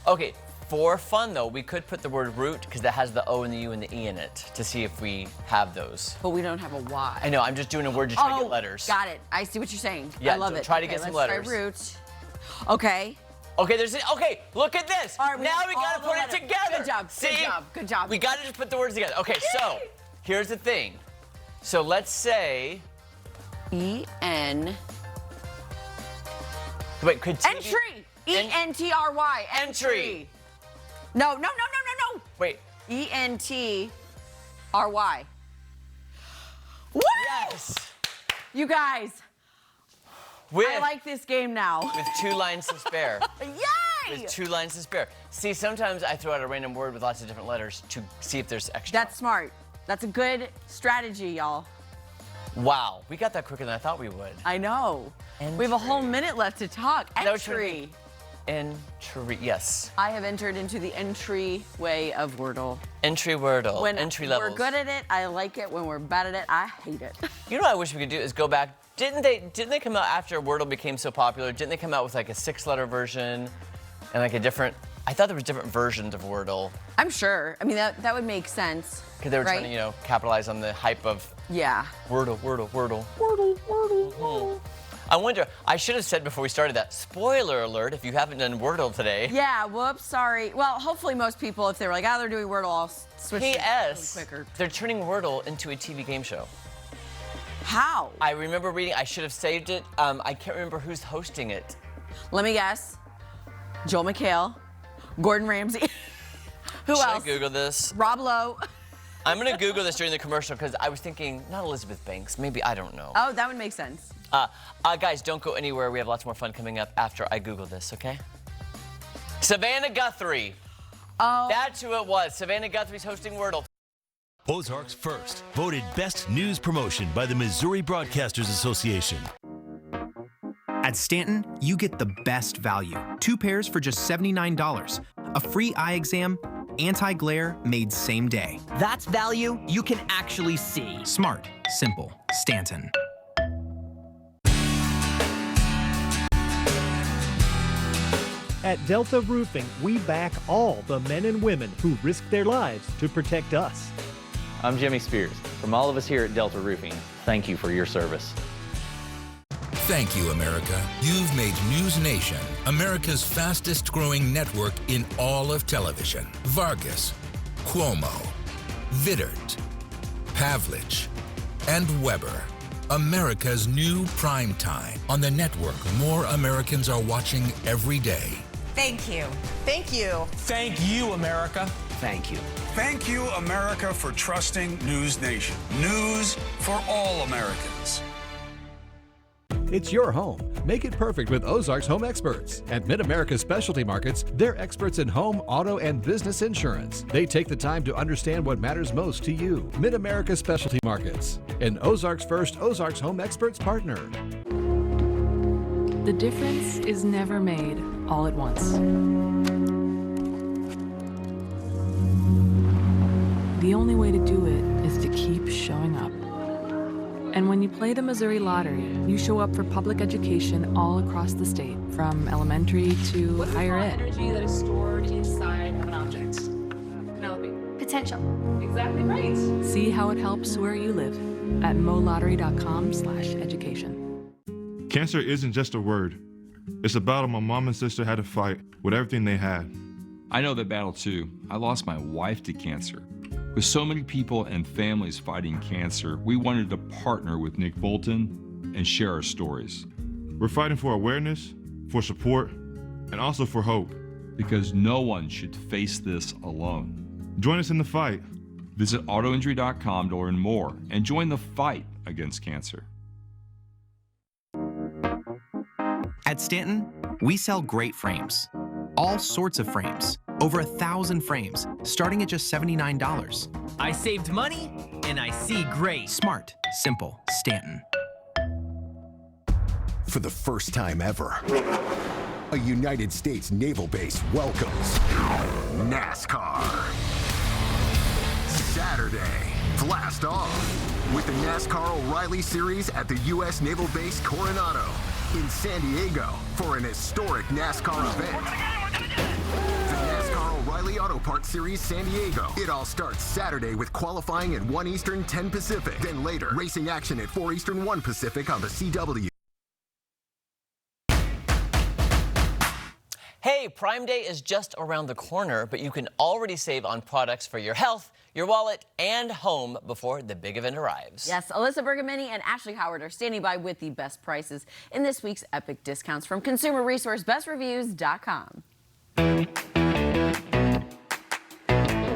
Okay, for fun though, we could put the word root because that has the O and the U and the E in it to see if we have those. But we don't have a Y. I know, I'm just doing a word to try to get letters. Got it. I see what you're saying. Yeah, I love it. Try to get some letters. Let's try root. Okay. Okay, okay, look at this. All right, now we gotta put it together. Good job, see? good job, good job. We gotta just put the words together. Okay, so here's the thing. So let's say E-N. Wait, could T Entry. E-N-T-R-Y. Entry. No. Wait. E-N-T-R-Y. Woo! Yes. You guys. I like this game now. With 2 lines to spare. Yay! With 2 lines to spare. See, sometimes I throw out a random word with lots of different letters to see if there's extra. That's smart. That's a good strategy, y'all. Wow, we got that quicker than I thought we would. I know. Entry. We have a whole minute left to talk. Entry. Entry, yes. I have entered into the entry way of Wordle. Entry Wordle, When entry levels. we're good at it, I like it. When we're bad at it, I hate it. You know what I wish we could do is go back. Didn't they come out after Wordle became so popular? Didn't they come out with like a 6-letter version and like a different? I thought there was different versions of Wordle. I'm sure. I mean, that would make sense. Because they were trying to, capitalize on the hype of Yeah. Wordle. I wonder, I should have said before we started that, spoiler alert if you haven't done Wordle today. Yeah, whoops, sorry. Well, hopefully most people, if they were like, they're doing Wordle, I'll switch to P.S. quicker. They're turning Wordle into a TV game show. How? I remember reading, I should have saved it. I can't remember who's hosting it. Let me guess. Joel McHale, Gordon Ramsay. Who Should else? I Google this? Rob Lowe. I'm going to Google this during the commercial because I was thinking, not Elizabeth Banks, maybe, I don't know. Oh, that would make sense. Guys, don't go anywhere. We have lots more fun coming up after I Google this, okay? Savannah Guthrie. Oh. That's who it was. Savannah Guthrie's hosting Wordle. Ozarks First, voted best news promotion by the Missouri Broadcasters Association. At Stanton, you get the best value. 2 pairs for just $79. A free eye exam, anti-glare made same day. That's value you can actually see. Smart, simple, Stanton. At Delta Roofing, we back all the men and women who risk their lives to protect us. I'm Jimmy Spears. From all of us here at Delta Roofing, thank you for your service. Thank you, America. You've made News Nation America's fastest growing network in all of television. Vargas, Cuomo, Vittert, Pavlich, and Weber. America's new prime time on the network more Americans are watching every day. Thank you. Thank you. Thank you, America. Thank you. Thank you, America, for trusting News Nation. News for all Americans. It's your home. Make it perfect with Ozarks Home Experts. At Mid-America Specialty Markets, they're experts in home, auto, and business insurance. They take the time to understand what matters most to you. Mid-America Specialty Markets, an Ozarks First Ozarks Home Experts partner. The difference is never made all at once. The only way to do it is to keep showing up. And when you play the Missouri Lottery, you show up for public education all across the state, from elementary to higher ed. Energy that is stored inside of an object. Penelope. Potential. Exactly right. See how it helps where you live at molottery.com/education. Cancer isn't just a word. It's a battle my mom and sister had to fight with everything they had. I know that battle too. I lost my wife to cancer. With so many people and families fighting cancer, we wanted to partner with Nick Bolton and share our stories. We're fighting for awareness, for support, and also for hope. Because no one should face this alone. Join us in the fight. Visit autoinjury.com to learn more and join the fight against cancer. At Stanton, we sell great frames. All sorts of frames. Over 1,000 frames, starting at just $79. I saved money, and I see great. Smart, simple, Stanton. For the first time ever, a United States naval base welcomes NASCAR. Saturday, blast off with the NASCAR O'Reilly Series at the U.S. Naval Base Coronado in San Diego for an historic NASCAR event. The NASCAR O'Reilly Auto Parts Series San Diego. It all starts Saturday with qualifying at 1 Eastern, 10 Pacific. Then later, racing action at 4 Eastern, 1 Pacific on the CW. Hey, Prime Day is just around the corner, but you can already save on products for your health, your wallet, and home before the big event arrives. Yes, Alyssa Bergamini and Ashley Howard are standing by with the best prices in this week's epic discounts from consumer resource bestreviews.com.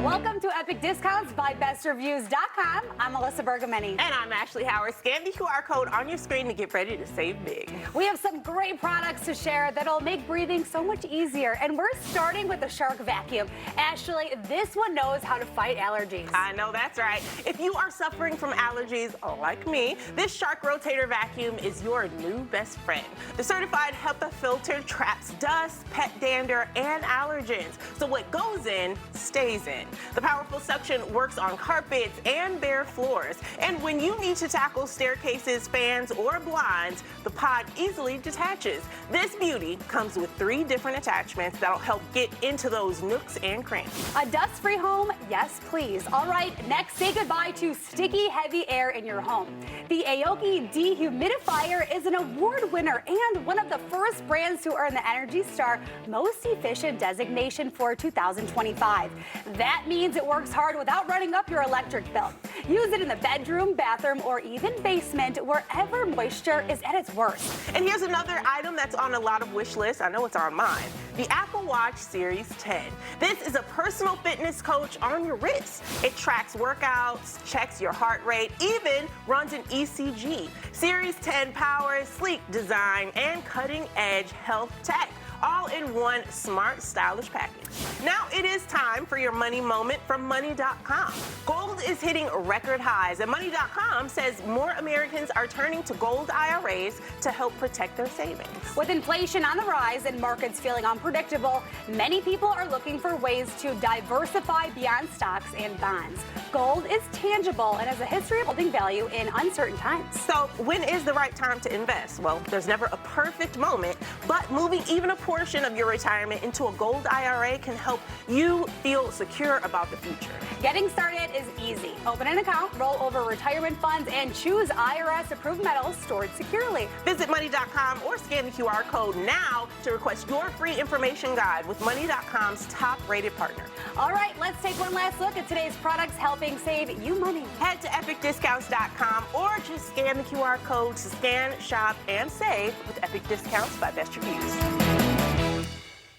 Welcome to Epic Discounts by BestReviews.com. I'm Alyssa Bergamini. And I'm Ashley Howard. Scan the QR code on your screen to get ready to save big. We have some great products to share that'll make breathing so much easier. And we're starting with the Shark Vacuum. Ashley, this one knows how to fight allergies. I know that's right. If you are suffering from allergies like me, this Shark Rotator Vacuum is your new best friend. The certified HEPA filter traps dust, pet dander, and allergens. So what goes in, stays in. The powerful suction works on carpets and bare floors. And when you need to tackle staircases, fans, or blinds, the pod easily detaches. This beauty comes with 3 different attachments that'll help get into those nooks and crannies. A dust-free home, Yes, please. All right, next, say goodbye to sticky, heavy air in your home. The Aoki Dehumidifier is an award winner and one of the first brands to earn the Energy Star Most Efficient designation for 2025. That means it works hard without running up your electric bill. Use it in the bedroom, bathroom, or even basement, wherever moisture is at its worst. And here's another item that's on a lot of wish lists. I know it's on mine. The Apple Watch Series 10. This is a personal fitness coach on your wrist. It tracks workouts, checks your heart rate, even runs an ECG. Series 10 powers sleek design and cutting-edge health tech, all in one smart, stylish package. Now it is time for your money moment from Money.com. Gold is hitting record highs, and Money.com says more Americans are turning to gold IRAs to help protect their savings. With inflation on the rise and markets feeling unpredictable, many people are looking for ways to diversify beyond stocks and bonds. Gold is tangible and has a history of holding value in uncertain times. So when is the right time to invest? Well, there's never a perfect moment, but moving even a portion of your retirement into a gold IRA can help you feel secure about the future. Getting started is easy. Open an account, roll over retirement funds, and choose IRS-approved metals stored securely. Visit Money.com or scan the QR code now to request your free information guide with Money.com's top-rated partner. All right, let's take one last look at today's products helping save you money. Head to epicdiscounts.com or just scan the QR code to scan, shop, and save with Epic Discounts by Best Reviews.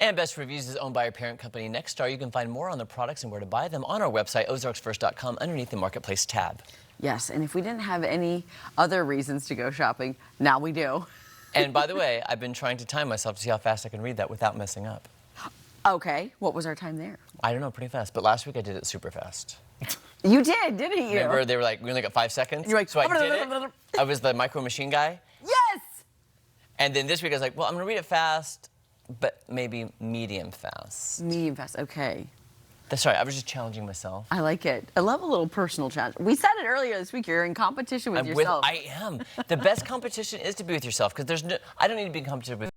And Best Reviews is owned by our parent company, Nexstar. You can find more on the products and where to buy them on our website, ozarksfirst.com, underneath the Marketplace tab. Yes, and if we didn't have any other reasons to go shopping, now we do. And by the way, I've been trying to time myself to see how fast I can read that without messing up. Okay, what was our time there? I don't know, pretty fast. But last week I did it super fast. You did, didn't you? Remember, they were like, we only got 5 seconds? You're like, so I did it. I was the Micro Machine guy. Yes! And then this week I was like, well, I'm going to read it fast, but maybe medium fast. Medium fast, okay. That's right, I was just challenging myself. I like it. I love a little personal challenge. We said it earlier this week, you're in competition with yourself. I am. The best competition is to be with yourself, because I don't need to be in competition with